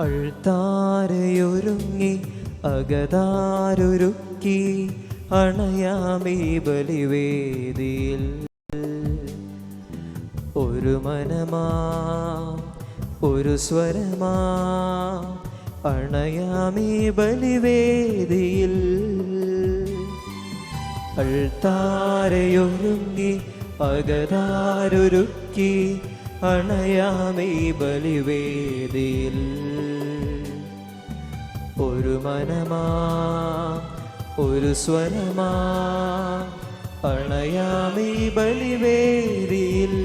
അൾത്താരയൊരുങ്ങി അകതാരൊരുക്കി അണയാമീ ബലിവേദിയിൽ. ഒരു മനമാ ഒരു സ്വരമാ അണയാമീ ബലിവേദിയിൽ. അൾത്താരയൊരുങ്ങി അകതാരൊരുക്കി അണയാമീ ബലിവേദിയിൽ. ഒരു മനമാ ഒരു സ്വരമാ അണയാമീ ബലിവേദിയിൽ.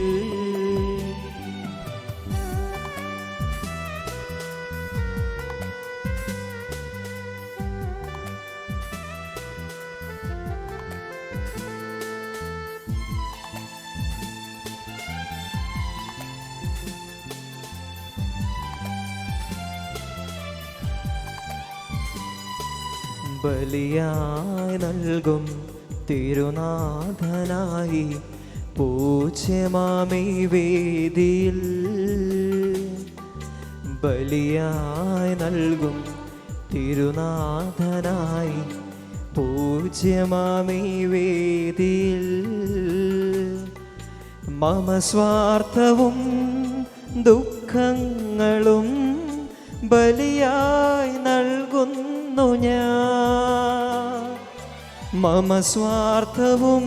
ബലിയായി നൽകും തിരുനാഥനായി പൂജ്യമാമീ വേദിയിൽ. ബലിയായി നൽകും തിരുനാഥനായി പൂജ്യമാമീ വേദിയിൽ. മമ സ്വാർത്ഥവും ദുഃഖങ്ങളും ബലിയായി നൽകുന്നു ഞാൻ. മമ സ്വാർത്ഥവും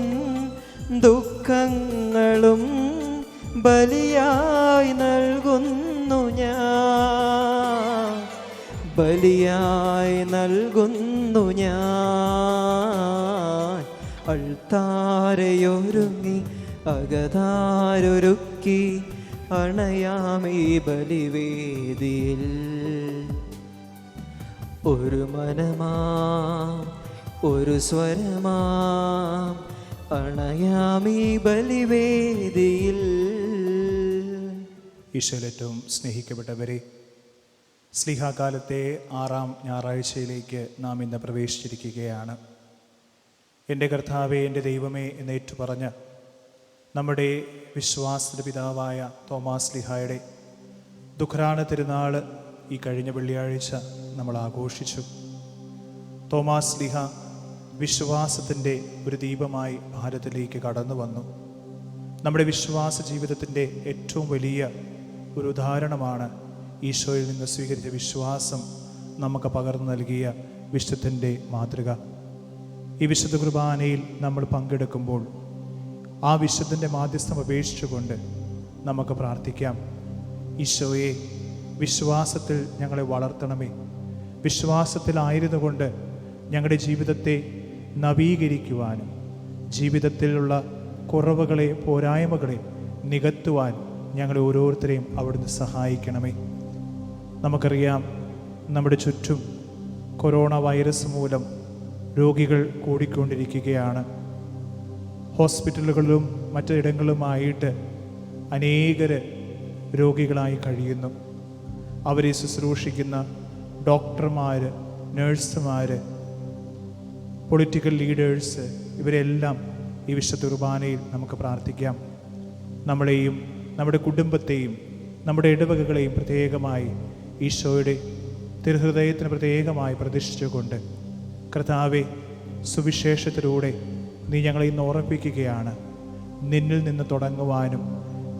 ദുഃഖങ്ങളും ബലിയായി നൽകുന്നു ഞാൻ. ബലിയായി നൽകുന്നു ഞാൻ. അൾത്താരയൊരുങ്ങി അകതാരൊരുക്കി അണയാമീ ബലിവേദിയിൽ. ഒരു മനമാ ഒരു സ്വരമാ അണയാമീ ബലിവേദിയിൽ. ഈശോയിൽ ഏറ്റവും സ്നേഹിക്കപ്പെട്ടവരെ, സ്ലീഹാകാലത്തെ 6ാം ഞായറാഴ്ചയിലേക്ക് നാം ഇന്ന് പ്രവേശിച്ചിരിക്കുകയാണ്. എൻ്റെ കർത്താവേ, എൻ്റെ ദൈവമേ എന്ന് ഏറ്റുപറഞ്ഞ് നമ്മുടെ വിശ്വാസ പിതാവായ തോമാസ് സ്ലീഹായുടെ ദുഃഖാന തിരുനാൾ ഈ കഴിഞ്ഞ വെള്ളിയാഴ്ച നമ്മൾ ആഘോഷിച്ചു. തോമാസ് സ്ലീഹ വിശ്വാസത്തിൻ്റെ ഒരു ദീപമായി ഭാരതത്തിലേക്ക് കടന്നു വന്നു. നമ്മുടെ വിശ്വാസ ജീവിതത്തിൻ്റെ ഏറ്റവും വലിയ ഒരു ഉദാഹരണമാണ് ഈശോയിൽ നിന്ന് സ്വീകരിച്ച വിശ്വാസം നമുക്ക് പകർന്നു നൽകിയ വിശുദ്ധൻ്റെ മാതൃക. ഈ വിശുദ്ധ കുർബാനയിൽ നമ്മൾ പങ്കെടുക്കുമ്പോൾ ആ വിശുദ്ധൻ്റെ മാധ്യസ്ഥം അപേക്ഷിച്ചുകൊണ്ട് നമുക്ക് പ്രാർത്ഥിക്കാം. ഈശോയെ, വിശ്വാസത്തിൽ ഞങ്ങളെ വളർത്തണമേ. വിശ്വാസത്തിലായിരുന്നു കൊണ്ട് ഞങ്ങളുടെ ജീവിതത്തെ നവീകരിക്കുവാനും ജീവിതത്തിലുള്ള കുറവുകളെ പോരായ്മകളെ നികത്തുവാൻ ഞങ്ങളെ ഓരോരുത്തരെയും അവിടുന്ന് സഹായിക്കണമേ. നമുക്കറിയാം, നമ്മുടെ ചുറ്റും കൊറോണ വൈറസ് മൂലം രോഗികൾ കൂടിക്കൊണ്ടിരിക്കുകയാണ്. ഹോസ്പിറ്റലുകളിലും മറ്റിടങ്ങളുമായിട്ട് അനേകർ രോഗികളായി കഴിയുന്നു. അവരെ ശുശ്രൂഷിക്കുന്ന ഡോക്ടർമാർ, നഴ്സുമാർ, പൊളിറ്റിക്കൽ ലീഡേഴ്സ്, ഇവരെല്ലാം ഈ വിശുദ്ധ കുർബാനയിൽ നമുക്ക് പ്രാർത്ഥിക്കാം. നമ്മളെയും നമ്മുടെ കുടുംബത്തെയും നമ്മുടെ ഇടവകകളെയും പ്രത്യേകമായി ഈശോയുടെ തിരുഹൃദയത്തിന് പ്രത്യേകമായി പ്രതിഷ്ഠിച്ചുകൊണ്ട്, കർത്താവെ, സുവിശേഷത്തിലൂടെ നീ ഞങ്ങളെ ഇന്ന് ഓർമ്മിപ്പിക്കുകയാണ്. നിന്നിൽ നിന്ന് തുടങ്ങുവാനും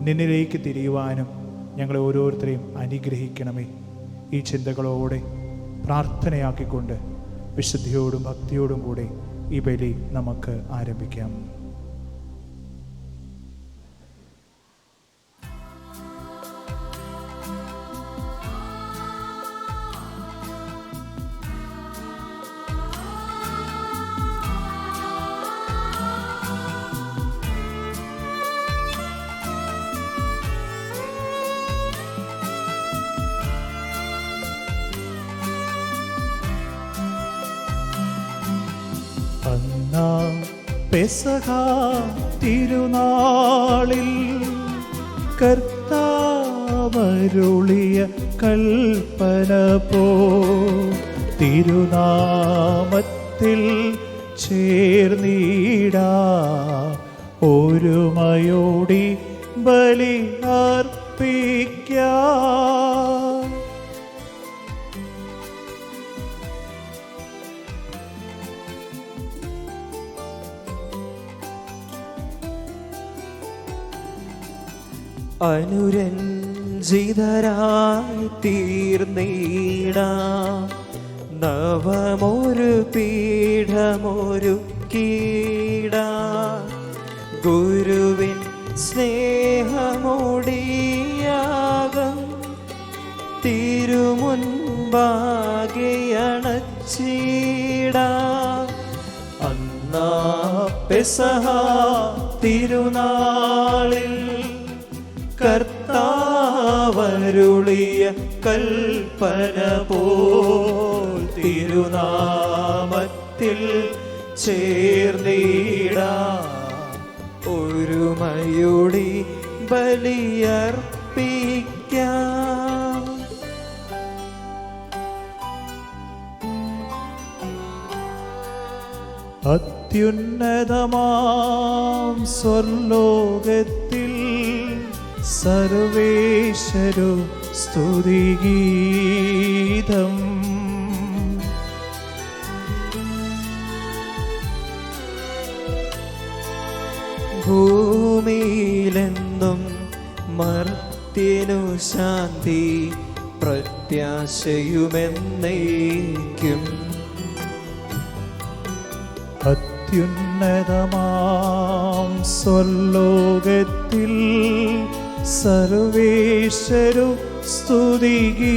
നിന്നിലേക്ക് തിരിയുവാനും ഞങ്ങളെ ഓരോരുത്തരെയും അനുഗ്രഹിക്കണമേ. ഈ ചിന്തകളോടെ പ്രാർത്ഥനയാക്കിക്കൊണ്ട് വിശുദ്ധിയോടും ഭക്തിയോടും കൂടെ ഈ ബലി നമുക്ക് ആരംഭിക്കാം. പെസഹ തിരുനാളിൽ കർത്താവരുളിയ കൽപ്പന പോ തിരുനാമത്തിൽ ചേർന്നിടാ ഒരുമയോടി ബലി അർപ്പിക്കാം. അനുരഞ്ജിതരായി തീർന്നീടാം. നവമൊരു പീഠമൊരുക്കീടാം. ഗുരുവിൻ സ്നേഹമോടിയാകം തിരുമുൻപാകെ അണച്ചിടാം. അന്നാ പെസഹ തിരുനാളിൽ കർത്താവരുളിയ കൽപ്പന പോൽ തിരുനാമത്തിൽ ചേർന്നിടാം. ഒരുമയോടി ബലിയർപ്പിക്കാം. അത്യുന്നതമാം സ്വർലോകത്തിൽ സർവേശ്വരു സ്തുതിഗീതം. ഭൂമിയിലെന്നും മർത്യനു ശാന്തി പ്രത്യാശയുമെന്നേക്കും. അത്യുന്നതമാം സ്വർലോകത്തിൽ സർവേശ്വരു സ്തുതിഗീതം.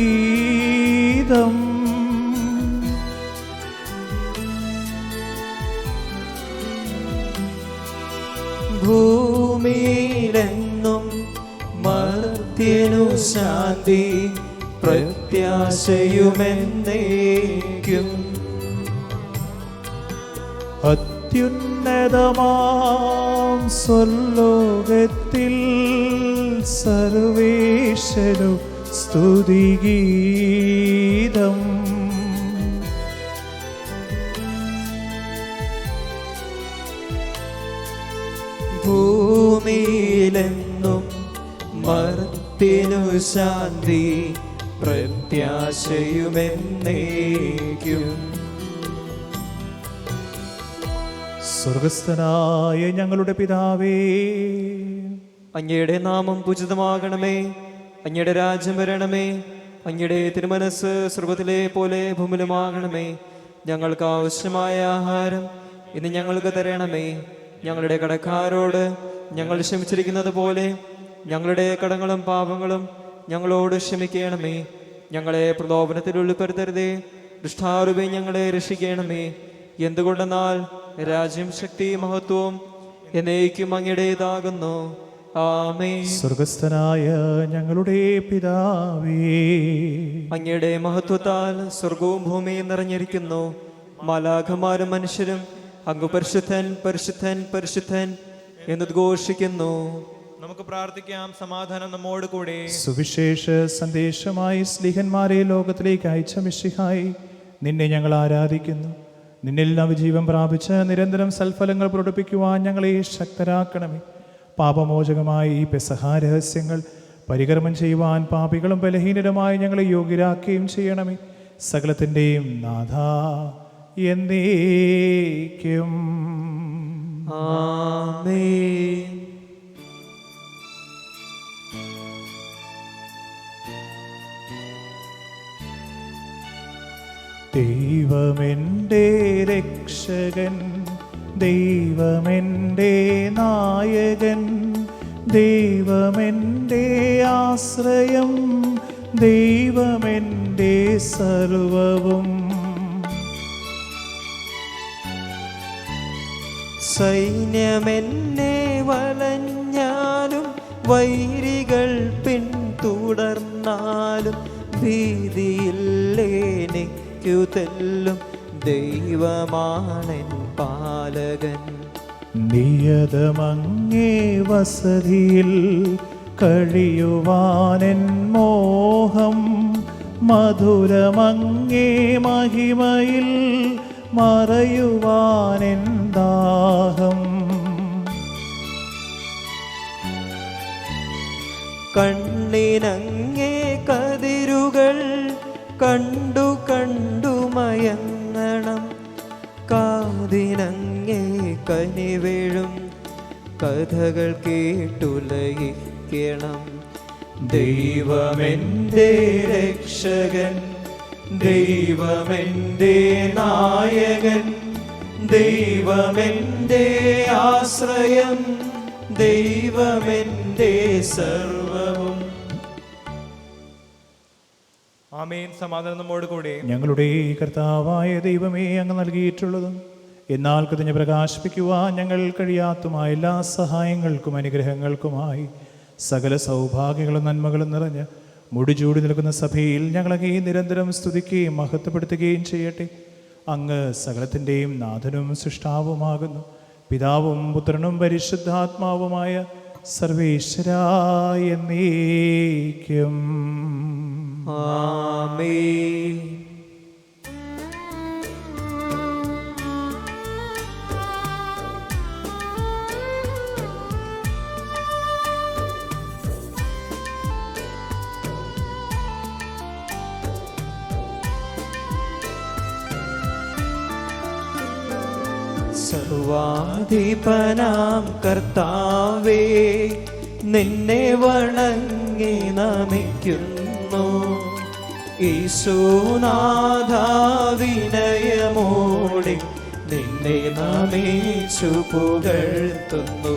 ഭൂമിയിലെന്നും മർത്യനു ശാന്തി പ്രത്യാശയുമെന്നേക്കും. അത്യുന്നതമാം സ്വർലോകത്തിൽ സർവേശ്വരു സ്തുതിഗീതം. ഭൂമിയിലെന്നും മർത്യനു ശാന്തി പ്രത്യാശയുമെന്നേക്കും. സ്വർഗസ്ഥനായ ഞങ്ങളുടെ പിതാവേ, അങ്ങയുടെ നാമം പൂജിതമാകണമേ. അങ്ങയുടെ രാജ്യം വരണമേ. അങ്ങയുടെ തിരുമനസ് സ്വർഗ്ഗത്തിലെ പോലെ ഭൂമിയിലുമാകണമേ. ഞങ്ങൾക്ക് ആവശ്യമായ ആഹാരം ഇന്ന് ഞങ്ങൾക്ക് തരണമേ. ഞങ്ങളുടെ കടക്കാരോട് ഞങ്ങൾ ക്ഷമിച്ചിരിക്കുന്നത് പോലെ ഞങ്ങളുടെ കടങ്ങളും പാപങ്ങളും ഞങ്ങളോട് ക്ഷമിക്കണമേ. ഞങ്ങളെ പ്രലോഭനത്തിൽ ഉൾപ്പെടുത്തരുതേ. ദുഷ്ടാരൂപേ ഞങ്ങളെ രക്ഷിക്കണമേ. എന്തുകൊണ്ടെന്നാൽ രാജ്യം, ശക്തി, മഹത്വവും എന്നേക്കും അങ്ങയുടേതാകുന്നു. ആമേൻ. സ്വർഗസ്ഥനായ ഞങ്ങളുടെ പിതാവേ, അങ്ങയുടെ മഹത്വത്താൽ സ്വർഗവും ഭൂമിയും നിറഞ്ഞിരിക്കുന്നു. മാലാഖമാരും മനുഷ്യരും അങ്ങ് പരിശുദ്ധൻ, പരിശുദ്ധൻ, പരിശുദ്ധൻ എന്ന് ഘോഷിക്കുന്നു. നമുക്ക് പ്രാർത്ഥിക്കാം. സമാധാനം നമ്മോട് കൂടെ. സുവിശേഷ സന്ദേശമായി സ്ലീഹന്മാരെ ലോകത്തിലേക്ക് അയച്ച മിശിഹായി, നിന്നെ ഞങ്ങൾ ആരാധിക്കുന്നു. നിന്നിൽ നവജീവൻ പ്രാപിച്ച് നിരന്തരം സൽഫലങ്ങൾ പ്രകടിപ്പിക്കുവാൻ ഞങ്ങളെ ശക്തരാക്കണമേ. പാപമോചകമായി ഈ പെസഹ രഹസ്യങ്ങൾ പരികർമ്മം ചെയ്യുവാൻ പാപികളും ബലഹീനരുമായി ഞങ്ങളെ യോഗ്യരാക്കുകയും ചെയ്യണമേ. സകലത്തിൻ്റെയും നാഥ എന്നേക്കും. ആമേൻ. ദൈവമെൻ്റെ രക്ഷകൻ, ദൈവമെൻ്റെ നായകൻ, ദൈവമെൻ്റെ ആശ്രയം, ദൈവമെൻ്റെ സർവവും. സൈന്യമെന്നെ വലഞ്ഞാലും വൈരികൾ പിന്തുടർന്നാലും ഭീതിയില്ലേനിക്കു തെല്ലും ദൈവമാണെൻ പാലകൻ. നിയതമങ്ങേ വസതിയിൽ കഴിയുവാനെൻ മോഹം, മധുരമങ്ങേ മഹിമയിൽ മറയുവാനെൻ ദാഹം. കണ്ണിനങ്ങേ കതിരുകൾ കണ്ടു കണ്ടു മയങ്ങണം, കാതിനങ്ങേ കനിവേഴും കഥകൾ കേട്ടുലയിക്കണം. രക്ഷിക്കണം. ദൈവമെൻ്റെ രക്ഷകൻ, ദൈവമെൻ്റെ നായകൻ, ദൈവമെൻ്റെ ആശ്രയം, ദൈവമെൻ്റെ സർവവും. ആമേൻ. സമാധാനം നമ്മോട് കൂടെ. ഞങ്ങളുടെ കർത്താവായ ദൈവമേ, അങ്ങ് നൽകിയിട്ടുള്ളതും എന്നാൽ കൃതജ്ഞ പ്രകാശിപ്പിക്കുവാൻ ഞങ്ങൾ കഴിയാത്തതുമായ എല്ലാ സഹായങ്ങൾക്കും അനുഗ്രഹങ്ങൾക്കുമായി സകല സൗഭാഗ്യങ്ങളും നന്മകളും നിറഞ്ഞ് മുടിചൂടി നിൽക്കുന്ന സഭയിൽ ഞങ്ങളങ്ങേ നിരന്തരം സ്തുതിക്കുകയും മഹത്വപ്പെടുത്തുകയും ചെയ്യട്ടെ. അങ്ങ് സകലത്തിൻ്റെയും നാഥനും സൃഷ്ടാവുമാകുന്നു. പിതാവും പുത്രനും പരിശുദ്ധാത്മാവുമായ സർവേശ്വരായ എന്നേക്കും. ആമേൻ. സർവാധിപനാം കർത്താവേ, നിന്നെ വണങ്ങി നമിക്കുന്നു. യേശുനാഥ വിനയമോടെ നിന്നെ നമിച്ചു പുകഴ്ത്തുന്നു.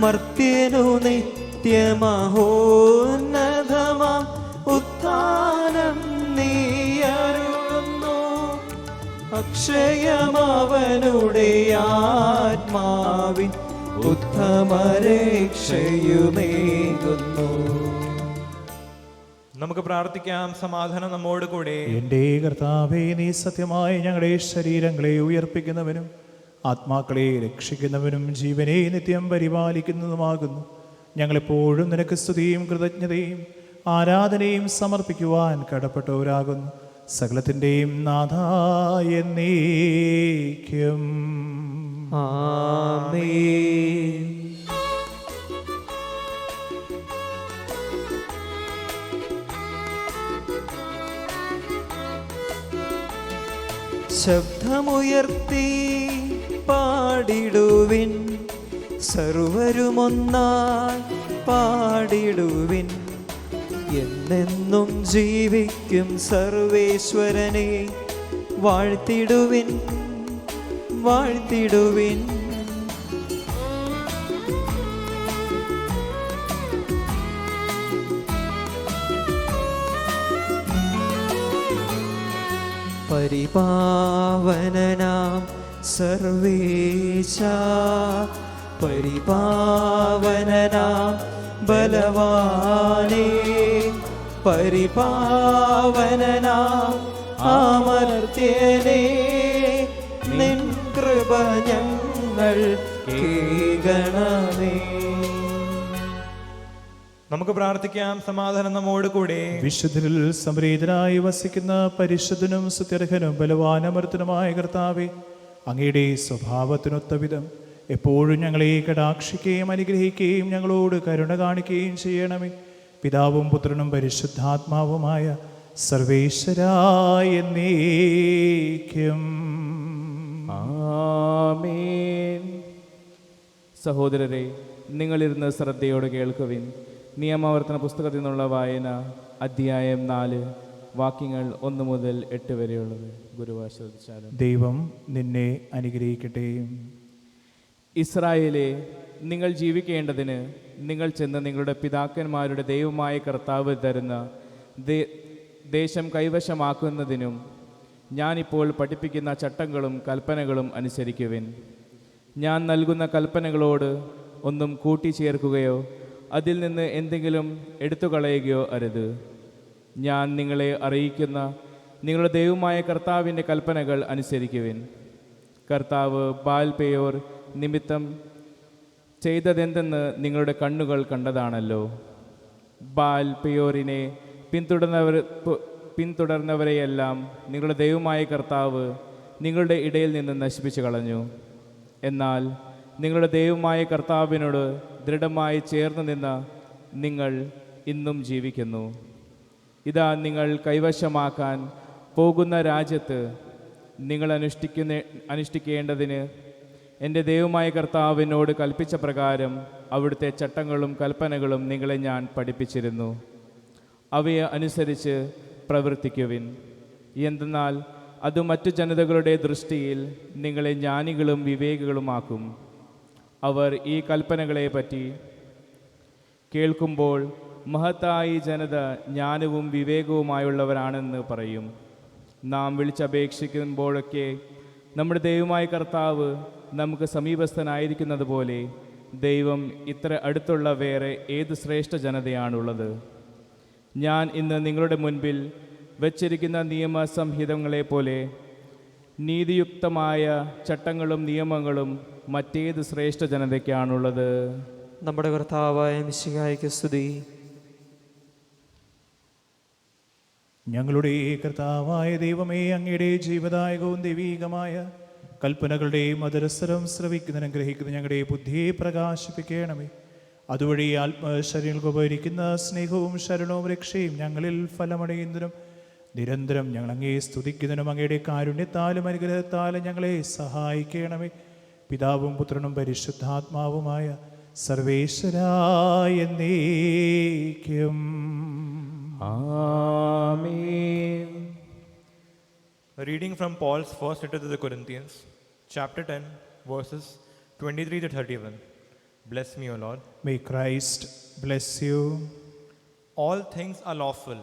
മർത്യനു നിത്യമഹോന്നതമാം ഉത്ഥാനം നീ അരുളുന്നു. അക്ഷയമവനുടെ ആത്മാവിൻ ഉത്തമരക്ഷയുമേകുന്നു. നമുക്ക് പ്രാർത്ഥിക്കാം. സമാധാനം നമ്മോട് കൂടെ. എൻ്റെ കർത്താവേ, നീ സത്യമായി ഞങ്ങളുടെ ശരീരങ്ങളെ ഉയർപ്പിക്കുന്നവനും ആത്മാക്കളെ രക്ഷിക്കുന്നവനും ജീവനെ നിത്യം പരിപാലിക്കുന്നതുമാകുന്നു. ഞങ്ങളെപ്പോഴും നിനക്ക് സ്തുതിയും കൃതജ്ഞതയും ആരാധനയും സമർപ്പിക്കുവാൻ കടപ്പെട്ടവരാകുന്നു. സകലത്തിൻ്റെയും നാഥായ എന്നേക്കും. ആമേൻ. ശബ്ദമുയർത്തി പാടിടുവിൻ, സർവരുമൊന്നായി പാടിടുവിൻ. എന്നെന്നും ജീവിക്കും സർവേശ്വരനെ വാഴ്ത്തിടുവിൻ, വാഴ്ത്തിടുവിൻ. പരിപാവനനാം സർവേശ, പരിപാവനനാം ബലവാനേ, പരിപാവനനാം അമർത്യനേ, നിൻ കൃപ ഞങ്ങൾ കേൾക്കണമേ. നമുക്ക് പ്രാർത്ഥിക്കാം. സമാധാനം നമ്മോട് കൂടെ. വിശുദ്ധരിൽ സംപ്രീതനായി വസിക്കുന്ന പരിശുദ്ധനും സുത്യർഹനും ബലവാനമർത്തനുമായ കർത്താവേ, അങ്ങയുടെ സ്വഭാവത്തിനൊത്ത വിധം എപ്പോഴും ഞങ്ങളെ കടാക്ഷിക്കുകയും അനുഗ്രഹിക്കുകയും ഞങ്ങളോട് കരുണ കാണിക്കുകയും ചെയ്യണമേ. പിതാവും പുത്രനും പരിശുദ്ധാത്മാവുമായ സർവേശ്വരായ എന്നേക്കും. ആമേൻ. സഹോദരരെ, നിങ്ങളിരുന്ന് ശ്രദ്ധയോടെ കേൾക്കുവിൻ. നിയമാവർത്തന പുസ്തകത്തിൽ നിന്നുള്ള വായന, അധ്യായം 4, വാക്യങ്ങൾ 1 മുതൽ 8 വരെയുള്ളത്. ഗുരുവാ ശ്രദ്ധിച്ചാലും. ദൈവം നിന്നെ അനുഗ്രഹിക്കട്ടെ. ഇസ്രായേലേ, നിങ്ങൾ ജീവിക്കേണ്ടതിന് നിങ്ങൾ ചെന്ന് നിങ്ങളുടെ പിതാക്കന്മാരുടെ ദൈവമായ കർത്താവ് തരുന്ന ദേശം കൈവശമാക്കുന്നതിനും ഞാനിപ്പോൾ പഠിപ്പിക്കുന്ന ചട്ടങ്ങളും കൽപ്പനകളും അനുസരിക്കുവിൻ. ഞാൻ നൽകുന്ന കൽപ്പനകളോട് ഒന്നും കൂട്ടിച്ചേർക്കുകയോ അതിൽ നിന്ന് എന്തെങ്കിലും എടുത്തുകളയുകയോ അരുത്. ഞാൻ നിങ്ങളെ അറിയിക്കുന്ന നിങ്ങളുടെ ദൈവമായ കർത്താവിൻ്റെ കൽപ്പനകൾ അനുസരിക്കുവിൻ. കർത്താവ് ബാൽ പെയോർ നിമിത്തം ചെയ്തതെന്തെന്ന് നിങ്ങളുടെ കണ്ണുകൾ കണ്ടതാണല്ലോ. ബാൽ പെയോറിനെ പിന്തുടർന്നവരെയെല്ലാം നിങ്ങളുടെ ദൈവമായ കർത്താവ് നിങ്ങളുടെ ഇടയിൽ നിന്ന് നശിപ്പിച്ചു കളഞ്ഞു. എന്നാൽ നിങ്ങളുടെ ദൈവമായ കർത്താവിനോട് ദൃഢമായി ചേർന്ന് നിന്ന് നിങ്ങൾ ഇന്നും ജീവിക്കുന്നു. ഇതാ, നിങ്ങൾ കൈവശമാക്കാൻ പോകുന്ന രാജ്യത്ത് നിങ്ങൾ അനുഷ്ഠിക്കേണ്ടതിന് എൻ്റെ ദൈവമായ കർത്താവിനോട് കൽപ്പിച്ച പ്രകാരം അവിടുത്തെ ചട്ടങ്ങളും കൽപ്പനകളും നിങ്ങളെ ഞാൻ പഠിപ്പിച്ചിരുന്നു. അവയെ അനുസരിച്ച് പ്രവർത്തിക്കുവിൻ. എന്തെന്നാൽ അത് മറ്റു ജനതകളുടെ ദൃഷ്ടിയിൽ നിങ്ങളെ ജ്ഞാനികളും വിവേകികളുമാക്കും. അവർ ഈ കൽപ്പനകളെ പറ്റി കേൾക്കുമ്പോൾ മഹത്തായി ജനത ജ്ഞാനവും വിവേകവുമായുള്ളവരാണെന്ന് പറയും. നാം വിളിച്ചപേക്ഷിക്കുമ്പോഴൊക്കെ നമ്മുടെ ദൈവമായ കർത്താവ് നമുക്ക് സമീപസ്ഥനായിരിക്കുന്നത് പോലെ ദൈവം ഇത്ര അടുത്തുള്ള വേറെ ഏത് ശ്രേഷ്ഠ ജനതയാണുള്ളത്? ഞാൻ ഇന്ന് നിങ്ങളുടെ മുൻപിൽ വച്ചിരിക്കുന്ന നിയമസംഹിതങ്ങളെ പോലെ നീതിയുക്തമായ ചട്ടങ്ങളും നിയമങ്ങളും മറ്റേത് ശ്രേഷ്ഠ ജനതയ്ക്കാണുള്ളത്? നമ്മുടെ കർത്താവായ മിശിഹായ്ക്ക് സ്തുതി. ഞങ്ങളുടെ കർത്താവായ ദൈവമേ, അങ്ങയുടെ ജീവദായകവും ദൈവീകമായ കൽപ്പനകളുടെ മധുരസ്വരം ശ്രവിക്കുന്നതിനും ഗ്രഹിക്കുന്ന ഞങ്ങളുടെ ബുദ്ധിയെ പ്രകാശിപ്പിക്കണമേ. അതുവഴി ആത്മശരീരങ്ങൾക്ക് ഉപകരിക്കുന്ന സ്നേഹവും ശരണവും രക്ഷയും ഞങ്ങളിൽ ഫലമടയുന്നതിനും നിരന്തരം ഞങ്ങൾ അങ്ങേ സ്തുതിക്കുന്നതിനും അങ്ങയുടെ കാരുണ്യത്താലും അനുഗ്രഹത്താലും ഞങ്ങളെ സഹായിക്കണമേ. പിതാവും പുത്രനും പരിശുദ്ധാത്മാവുമായ സർവേശ്വരായ എന്നേക്കും ആമേൻ. A reading from Paul's first letter to the Corinthians, chapter 10, verses 23 to 31. Bless me, O Lord. May Christ bless you. All things are lawful,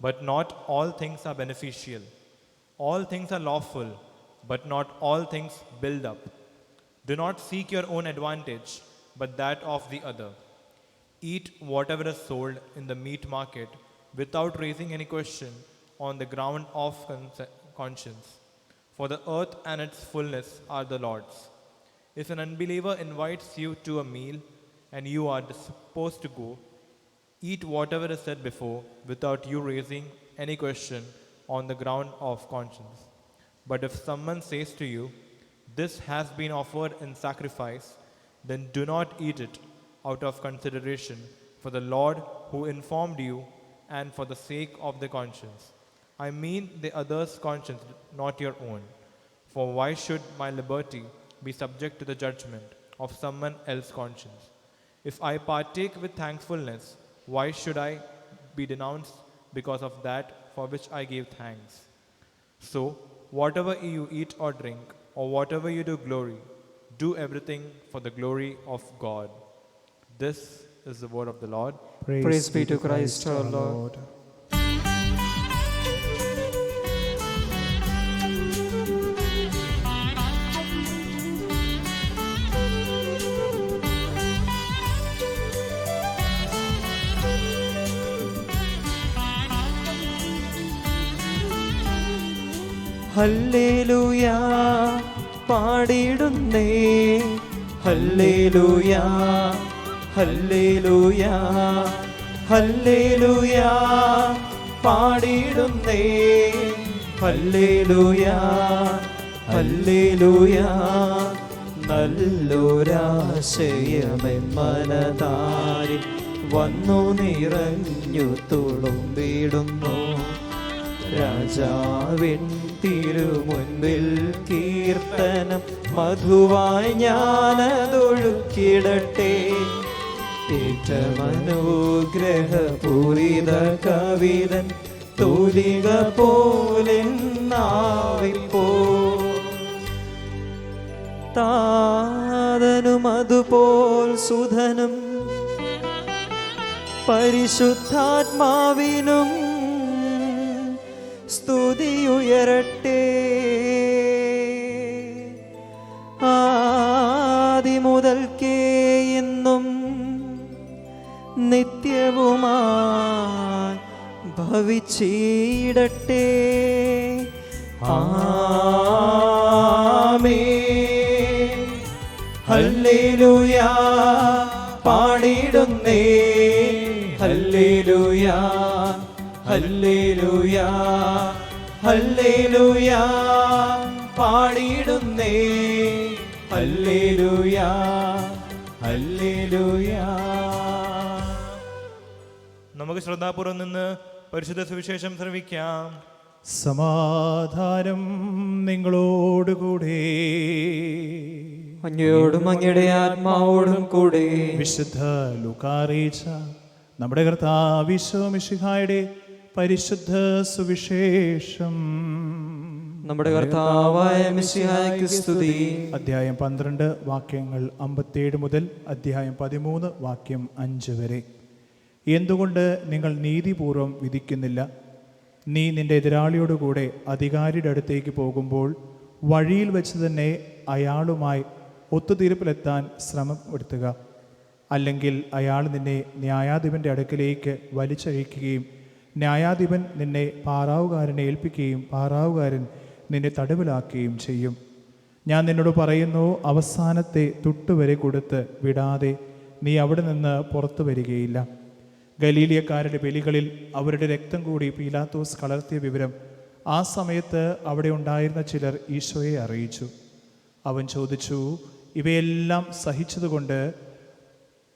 but not all things are beneficial. All things are lawful, but not all things build up. Do not seek your own advantage, but that of the other. Eat whatever is sold in the meat market without raising any question on the ground of conscience. For the earth and its fullness are the Lord's. If an unbeliever invites you to a meal and you are disposed to go, eat whatever is said before without you raising any question on the ground of conscience. But if someone says to you, "This has been offered in sacrifice," then do not eat it out of consideration for the Lord who informed you and for the sake of the conscience. I mean the other's conscience, not your own. For why should my liberty be subject to the judgment of someone else's conscience? If I partake with thankfulness, why should I be denounced because of that for which I gave thanks? So, whatever you eat or drink, or whatever you do do everything for the glory of God. This is the word of the Lord. Praise be to Christ our Lord. ഹല്ലേലൂയാ പാടിടുന്നേ, ഹല്ലേലൂയാ ഹല്ലേലൂയാ ഹല്ലേലൂയാ പാടിടുന്നേ, ഹല്ലേലൂയാ ഹല്ലേലൂയാ. നല്ലൊരാശയമെൻ മനതാരിൽ വന്നു നിറഞ്ഞു തുളുമ്പിടുന്നു. രാജാവിൻ തിരുമുൻപിൽ കീർത്തനം മധുവായി ഞാനതൊഴുക്കിടട്ടെ. ഏറ്റമനുഗ്രഹപൂരിത കവിതൻ തൂലിക പോലെന്നാവിപ്പോ. താതനും അതുപോൽ സുധനും പരിശുദ്ധാത്മാവിനും സ്തുതിയുയരട്ടെ. ആദിമുതൽക്കേ എന്നും നിത്യവുമായി ഭവിച്ചിടട്ടെ. ആമേൻ. ഹല്ലേലൂയാ പാടിടുന്നേ, ഹല്ലേലൂയാ ഹല്ലേലൂയാ ഹല്ലേലൂയാ പാടിടുന്നേ, hallelujah hallelujah. നമുക്ക് ശ്രദ്ധാപൂർവം നിന്ന് പരിശുദ്ധ സുവിശേഷം ശ്രവിക്കാം. സമാധാനം നിങ്ങളോടുകൂടെ. അങ്ങയോടും അങ്ങയുടെ ആത്മാവോടും കൂടെ. വിശുദ്ധ ലൂക്കാ അറിയിച്ച നമ്മുടെ കർത്താവ് ഈശോ മിശിഹായുടെ പരിശുദ്ധ സുവിശേഷം. നമ്മുടെ കർത്താവായ മിശിഹായ്ക്ക് സ്തുതി. അധ്യായം 12 വാക്യങ്ങൾ 57 മുതൽ അധ്യായം 13 വാക്യം 5 വരെ. എന്തുകൊണ്ട് നിങ്ങൾ നീതിപൂർവം വിധിക്കുന്നില്ല? നീ നിന്റെ എതിരാളിയോടുകൂടെ അധികാരിയുടെ അടുത്തേക്ക് പോകുമ്പോൾ വഴിയിൽ വെച്ച് തന്നെ അയാളുമായി ഒത്തുതീർപ്പിലെത്താൻ ശ്രമപ്പെടുത്തുക. അല്ലെങ്കിൽ അയാൾ നിന്നെ ന്യായാധിപൻ്റെ അടുക്കലേക്ക് വലിച്ചഴിക്കുകയും ന്യായാധിപൻ നിന്നെ പാറാവുകാരനെ ഏൽപ്പിക്കുകയും പാറാവുകാരൻ നിന്നെ തടവിലാക്കുകയും ചെയ്യും. ഞാൻ നിന്നോട് പറയുന്നു, അവസാനത്തെ തുട്ടുവരെ കൊടുത്ത് വിടാതെ നീ അവിടെ നിന്ന് പുറത്തു വരികയില്ല. ഗലീലിയക്കാരുടെ ബലികളിൽ അവരുടെ രക്തം കൂടി പീലാത്തോസ് കളർത്തിയ വിവരം ആ സമയത്ത് അവിടെ ഉണ്ടായിരുന്ന ചിലർ ഈശോയെ അറിയിച്ചു. അവൻ ചോദിച്ചു, ഇവയെല്ലാം സഹിച്ചതുകൊണ്ട്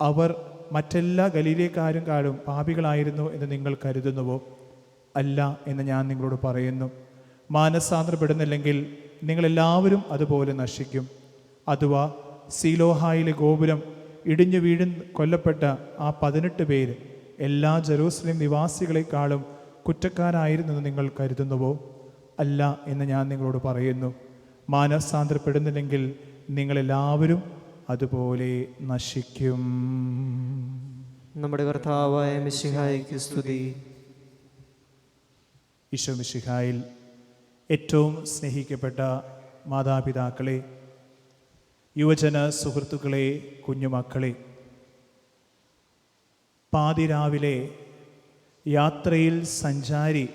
അവർ മറ്റെല്ലാ ഗലീലിയക്കാരും പാപികളായിരുന്നു എന്ന് നിങ്ങൾ കരുതുന്നുവോ? അല്ല എന്ന് ഞാൻ നിങ്ങളോട് പറയുന്നു. മാനസാന്തരപ്പെടുന്നില്ലെങ്കിൽ നിങ്ങളെല്ലാവരും അതുപോലെ നശിക്കും. അഥവാ സീലോഹായിലെ ഗോപുരം ഇടിഞ്ഞു കൊല്ലപ്പെട്ട ആ 18 പേര് എല്ലാ ജെറൂസലേം നിവാസികളെക്കാളും കുറ്റക്കാരായിരുന്നെന്ന് നിങ്ങൾ കരുതുന്നുവോ? അല്ല എന്ന് ഞാൻ നിങ്ങളോട് പറയുന്നു. മാനസാന്തരപ്പെടുന്നില്ലെങ്കിൽ നിങ്ങളെല്ലാവരും അതുപോലെ നശിക്കും. നമ്മുടെ കർത്താവായ മിശിഹായ്ക്ക് സ്തുതി. ഈശോ മിശിഹായിൽ ഏറ്റവും സ്നേഹിക്കപ്പെട്ട മാതാപിതാക്കളെ, യുവജന സുഹൃത്തുക്കളെ, കുഞ്ഞുമക്കളെ, പാതിരാവിലെ യാത്രയിൽ സഞ്ചാരി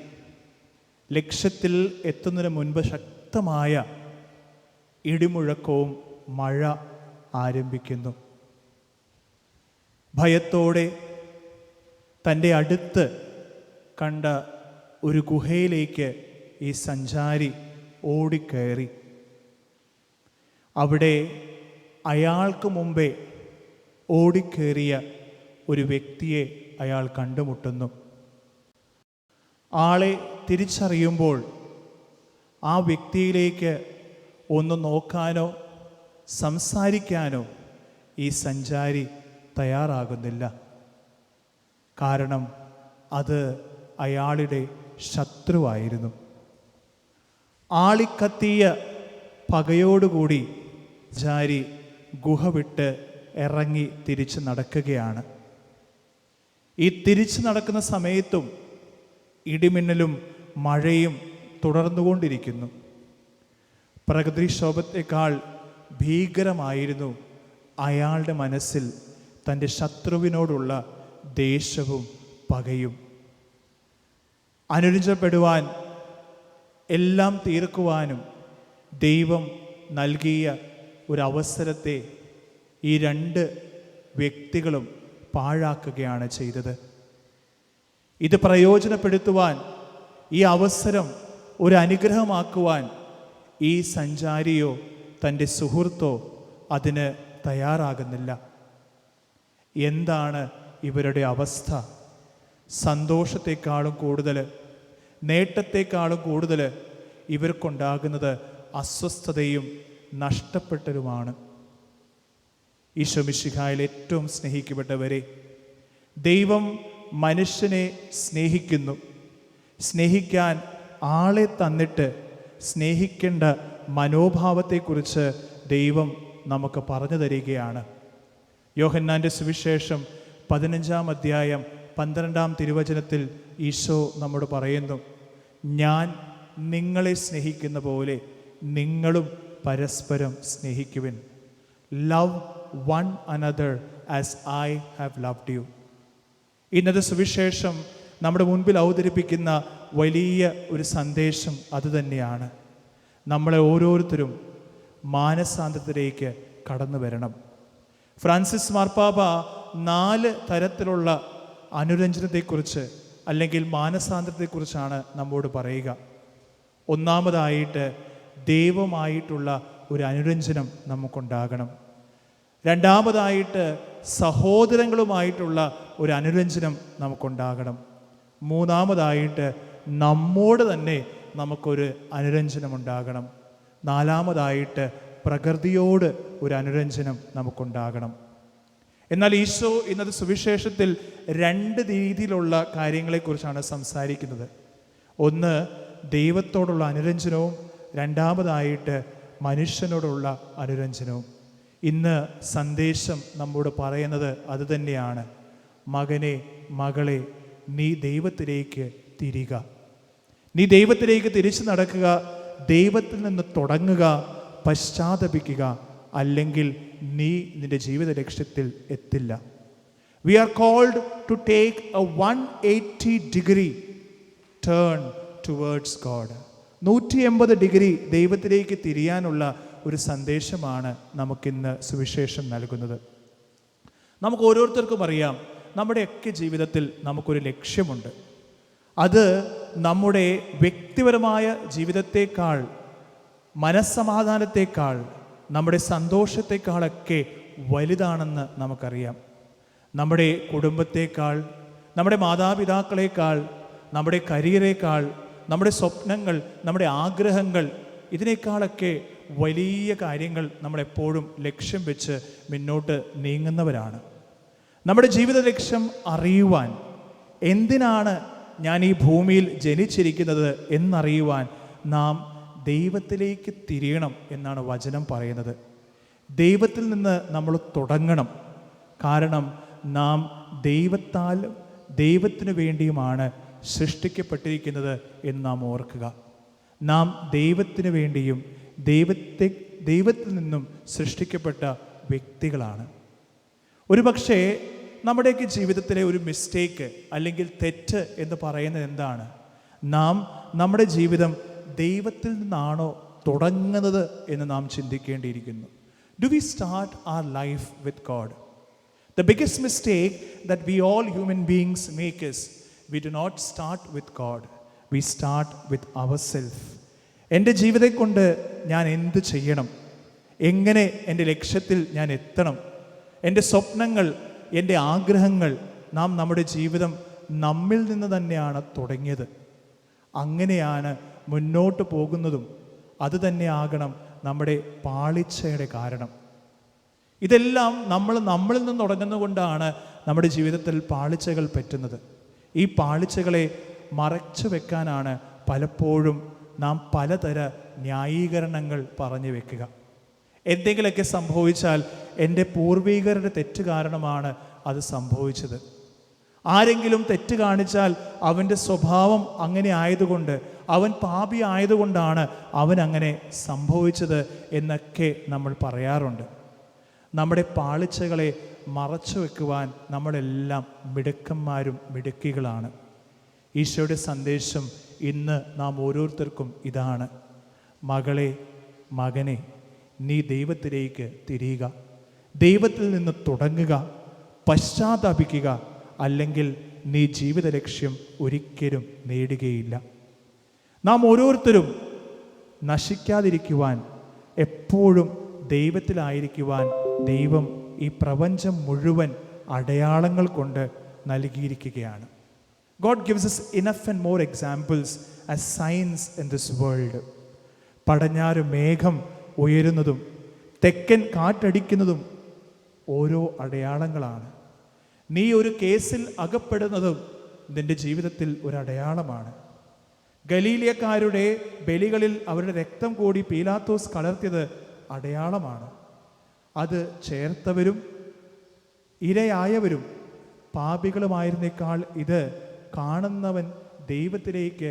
ലക്ഷ്യത്തിൽ എത്തുന്നതിന് മുൻപ് ശക്തമായ ഇടിമുഴക്കവും മഴ ആരംഭിക്കുന്നു. ഭയത്തോടെ തൻ്റെ അടുത്ത് കണ്ട ഒരു ഗുഹയിലേക്ക് ഈ സഞ്ചാരി ഓടിക്കയറി. അവിടെ അയാൾക്ക് മുമ്പേ ഓടിക്കേറിയ ഒരു വ്യക്തിയെ അയാൾ കണ്ടുമുട്ടുന്നു. ആളെ തിരിച്ചറിയുമ്പോൾ ആ വ്യക്തിയിലേക്ക് ഒന്ന് നോക്കാനോ സംസാരിക്കാനോ ഈ സഞ്ചാരി തയ്യാറാകുന്നില്ല. കാരണം അത് അയാളുടെ ശത്രുവായിരുന്നു. ആളിക്കത്തിയ പകയോടുകൂടി സഞ്ചാരി ഗുഹ വിട്ട് ഇറങ്ങി തിരിച്ച് നടക്കുകയാണ്. ഈ തിരിച്ചു നടക്കുന്ന സമയത്തും ഇടിമിന്നലും മഴയും തുടർന്നുകൊണ്ടിരിക്കുന്നു. പ്രകൃതിക്ഷോഭത്തെക്കാൾ ഭീകരമായിരുന്നു അയാളുടെ മനസ്സിൽ തൻ്റെ ശത്രുവിനോടുള്ള ദേഷ്യവും പകയും. അനുരഞ്ജപ്പെടുവാൻ, എല്ലാം തീർക്കുവാനും ദൈവം നൽകിയ ഒരവസരത്തെ ഈ 2 വ്യക്തികളും പാഴാക്കുകയാണ് ചെയ്തത്. ഇത് പ്രയോജനപ്പെടുത്തുവാൻ, ഈ അവസരം ഒരു അനുഗ്രഹമാക്കുവാൻ ഈ സഞ്ചാരിയോ തൻ്റെ സുഹൃത്തോ അതിന് തയ്യാറാകുന്നില്ല. എന്താണ് ഇവരുടെ അവസ്ഥ? സന്തോഷത്തെക്കാളും കൂടുതൽ, നേട്ടത്തെക്കാളും കൂടുതൽ ഇവർക്കുണ്ടാകുന്നത് അസ്വസ്ഥതയും നഷ്ടപ്പെട്ടതുമാണ്. ഈശോ മിശിഹായിൽ ഏറ്റവും സ്നേഹിക്കപ്പെട്ടവരെ, ദൈവം മനുഷ്യനെ സ്നേഹിക്കുന്നു. സ്നേഹിക്കാൻ ആളെ തന്നിട്ട് സ്നേഹിക്കേണ്ട മനോഭാവത്തെക്കുറിച്ച് ദൈവം നമുക്ക് പറഞ്ഞു തരികയാണ്. യോഹന്നാൻ്റെ സുവിശേഷം 15-ാം അധ്യായം 12-ാം തിരുവചനത്തിൽ ഈശോ നമ്മോട് പറയുന്നു, ഞാൻ നിങ്ങളെ സ്നേഹിക്കുന്ന പോലെ നിങ്ങളും പരസ്പരം സ്നേഹിക്കുവിൻ. Love one another as I have loved you. ഇന്നത്തെ സുവിശേഷം നമ്മുടെ മുൻപിൽ അവതരിപ്പിക്കുന്ന വലിയ ഒരു സന്ദേശം അതുതന്നെയാണ്. നമ്മളെ ഓരോരുത്തരും മാനസാന്തരത്തിലേക്ക് കടന്നു വരണം. ഫ്രാൻസിസ് മാർപ്പാപ്പ 4 തരത്തിലുള്ള അനുരഞ്ജനത്തെക്കുറിച്ച് അല്ലെങ്കിൽ മാനസാന്തരത്തെക്കുറിച്ചാണ് നമ്മോട് പറയുക. ഒന്നാമതായിട്ട് ദൈവമായിട്ടുള്ള ഒരു അനുരഞ്ജനം നമുക്കുണ്ടാകണം. രണ്ടാമതായിട്ട് സഹോദരങ്ങളുമായിട്ടുള്ള ഒരു അനുരഞ്ജനം നമുക്കുണ്ടാകണം. മൂന്നാമതായിട്ട് നമ്മോട് തന്നെ നമുക്കൊരു അനുരഞ്ജനം ഉണ്ടാകണം. നാലാമതായിട്ട് പ്രകൃതിയോട് ഒരു അനുരഞ്ജനം നമുക്കുണ്ടാകണം. എന്നാൽ ഈശോ ഇന്നത്തെ സുവിശേഷത്തിൽ രണ്ട് രീതിയിലുള്ള കാര്യങ്ങളെക്കുറിച്ചാണ് സംസാരിക്കുന്നത്. ഒന്ന് ദൈവത്തോടുള്ള അനുരഞ്ജനവും, രണ്ടാമതായിട്ട് മനുഷ്യനോടുള്ള അനുരഞ്ജനവും. ഇന്ന് സന്ദേശം നമ്മോട് പറയുന്നത് അതുതന്നെയാണ്. മകനെ, മകളെ, നീ ദൈവത്തിലേക്ക് തിരിക. നീ ദൈവത്തിലേക്ക് തിരിച്ചു നടക്കുക, ദൈവത്തിൽ നിന്ന് തുടങ്ങുക, പശ്ചാത്തപിക്കുക, അല്ലെങ്കിൽ നീ നിന്റെ ജീവിത ലക്ഷ്യത്തിൽ എത്തില്ല. We are called to take a 180 degree turn towards God. 180 degree ദൈവത്തിലേക്ക് തിരിയാനുള്ള ഒരു സന്ദേശമാണ് നമുക്കിന്ന് സുവിശേഷം നൽകുന്നത്. നമുക്ക് ഓരോരുത്തർക്കും അറിയാം, നമ്മുടെയൊക്കെ ജീവിതത്തിൽ നമുക്കൊരു ലക്ഷ്യമുണ്ട്. അത് നമ്മുടെ വ്യക്തിപരമായ ജീവിതത്തേക്കാൾ, മനസ്സമാധാനത്തേക്കാൾ, നമ്മുടെ സന്തോഷത്തെക്കാളൊക്കെ വലുതാണെന്ന് നമുക്കറിയാം. നമ്മുടെ കുടുംബത്തേക്കാൾ, നമ്മുടെ മാതാപിതാക്കളേക്കാൾ, നമ്മുടെ കരിയറേക്കാൾ, നമ്മുടെ സ്വപ്നങ്ങൾ, നമ്മുടെ ആഗ്രഹങ്ങൾ, ഇതിനേക്കാളൊക്കെ വലിയ കാര്യങ്ങൾ നമ്മളെപ്പോഴും ലക്ഷ്യം വെച്ച് മുന്നോട്ട് നീങ്ങുന്നവരാണ്. നമ്മുടെ ജീവിത ലക്ഷ്യം അറിയുവാൻ, എന്തിനാണ് ഞാൻ ഈ ഭൂമിയിൽ ജനിച്ചിരിക്കുന്നത് എന്നറിയുവാൻ നാം ദൈവത്തിലേക്ക് തിരിയണം എന്നാണ് വചനം പറയുന്നത്. ദൈവത്തിൽ നിന്ന് നമ്മൾ തുടങ്ങണം. കാരണം നാം ദൈവത്താൽ, ദൈവത്തിനു വേണ്ടിയുമാണ് സൃഷ്ടിക്കപ്പെട്ടിരിക്കുന്നത് എന്ന് നാം ഓർക്കുക. നാം ദൈവത്തിനു വേണ്ടിയും ദൈവത്തിൽ നിന്നും സൃഷ്ടിക്കപ്പെട്ട വ്യക്തികളാണ്. ഒരുപക്ഷേ നമ്മുടെയൊക്കെ ജീവിതത്തിലെ ഒരു മിസ്റ്റേക്ക് അല്ലെങ്കിൽ തെറ്റ് എന്ന് പറയുന്നത് എന്താണ്? നാം നമ്മുടെ ജീവിതം ദൈവത്തിൽ നിന്നാണോ തുടങ്ങുന്നത് എന്ന് നാം ചിന്തിക്കേണ്ടിയിരിക്കുന്നു. Do we start our life with God? The biggest mistake that we all human beings make is we do not start with God. We start with ourselves. എൻ്റെ ജീവിതം കൊണ്ട് ഞാൻ എന്ത് ചെയ്യണം? എങ്ങനെ എൻ്റെ ലക്ഷ്യത്തിൽ ഞാൻ എത്തണം? എൻ്റെ സ്വപ്നങ്ങൾ, എൻ്റെ ആഗ്രഹങ്ങൾ, നാം നമ്മുടെ ജീവിതം നമ്മിൽ നിന്ന് തന്നെയാണ് തുടങ്ങിയത്. അങ്ങനെയാണ് മുന്നോട്ട് പോകുന്നതും. അതുതന്നെയാകണം നമ്മുടെ പാളിച്ചയുടെ കാരണം. ഇതെല്ലാം നമ്മളിൽ നിന്ന് തുടങ്ങുന്നതുകൊണ്ടാണ് നമ്മുടെ ജീവിതത്തിൽ പാളിച്ചകൾ പറ്റുന്നത്. ഈ പാളിച്ചകളെ മറച്ചു വെക്കാനാണ് പലപ്പോഴും നാം പലതര ന്യായീകരണങ്ങൾ പറഞ്ഞു വെക്കുക. എന്തെങ്കിലുമൊക്കെ സംഭവിച്ചാൽ എൻ്റെ പൂർവികരുടെ തെറ്റ് കാരണമാണ് അത് സംഭവിച്ചത്. ആരെങ്കിലും തെറ്റ് കാണിച്ചാൽ അവൻ്റെ സ്വഭാവം അങ്ങനെ ആയതുകൊണ്ട്, അവൻ പാപി ആയതുകൊണ്ടാണ് അവൻ അങ്ങനെ സംഭവിച്ചത് എന്നൊക്കെ നമ്മൾ പറയാറുണ്ട്. നമ്മുടെ പാളിച്ചകളെ മറച്ചു വെക്കുവാൻ നമ്മളെല്ലാം മിടുക്കന്മാരും മിടുക്കികളാണ്. ഈശോയുടെ സന്ദേശം ഇന്ന് നാം ഓരോരുത്തർക്കും ഇതാണ്: മകളെ, മകനെ, നീ ദൈവത്തിലേക്ക് തിരിയുക, ദൈവത്തിൽ നിന്ന് തുടങ്ങുക, പശ്ചാത്താപിക്കുക, അല്ലെങ്കിൽ നീ ജീവിത ലക്ഷ്യം ഒരിക്കലും നേടുകയില്ല. നാം ഓരോരുത്തരും നശിക്കാതിരിക്കുവാൻ, എപ്പോഴും ദൈവത്തിലായിരിക്കുവാൻ ദൈവം ഈ പ്രപഞ്ചം മുഴുവൻ അടയാളങ്ങൾ കൊണ്ട് നൽകിയിരിക്കുകയാണ്. God gives us enough and more examples as signs in this world. പടഞ്ഞാറ് മേഘം ഉയരുന്നതും തെക്കൻ കാറ്റടിക്കുന്നതും ഓരോ അടയാളങ്ങളാണ്. നീ ഒരു കേസിൽ അകപ്പെടുന്നതും നിന്റെ ജീവിതത്തിൽ ഒരു അടയാളമാണ്. ഗലീലിയക്കാരുടെ ബലികളിൽ അവരുടെ രക്തം കൂടി പീലാത്തോസ് കലർത്തിയത് അടയാളമാണ്. അത് ചേർത്തവരും ഇരയായവരും പാപികളുമായിരുന്നേക്കാൾ ഇത് കാണുന്നവൻ ദൈവത്തിലേക്ക്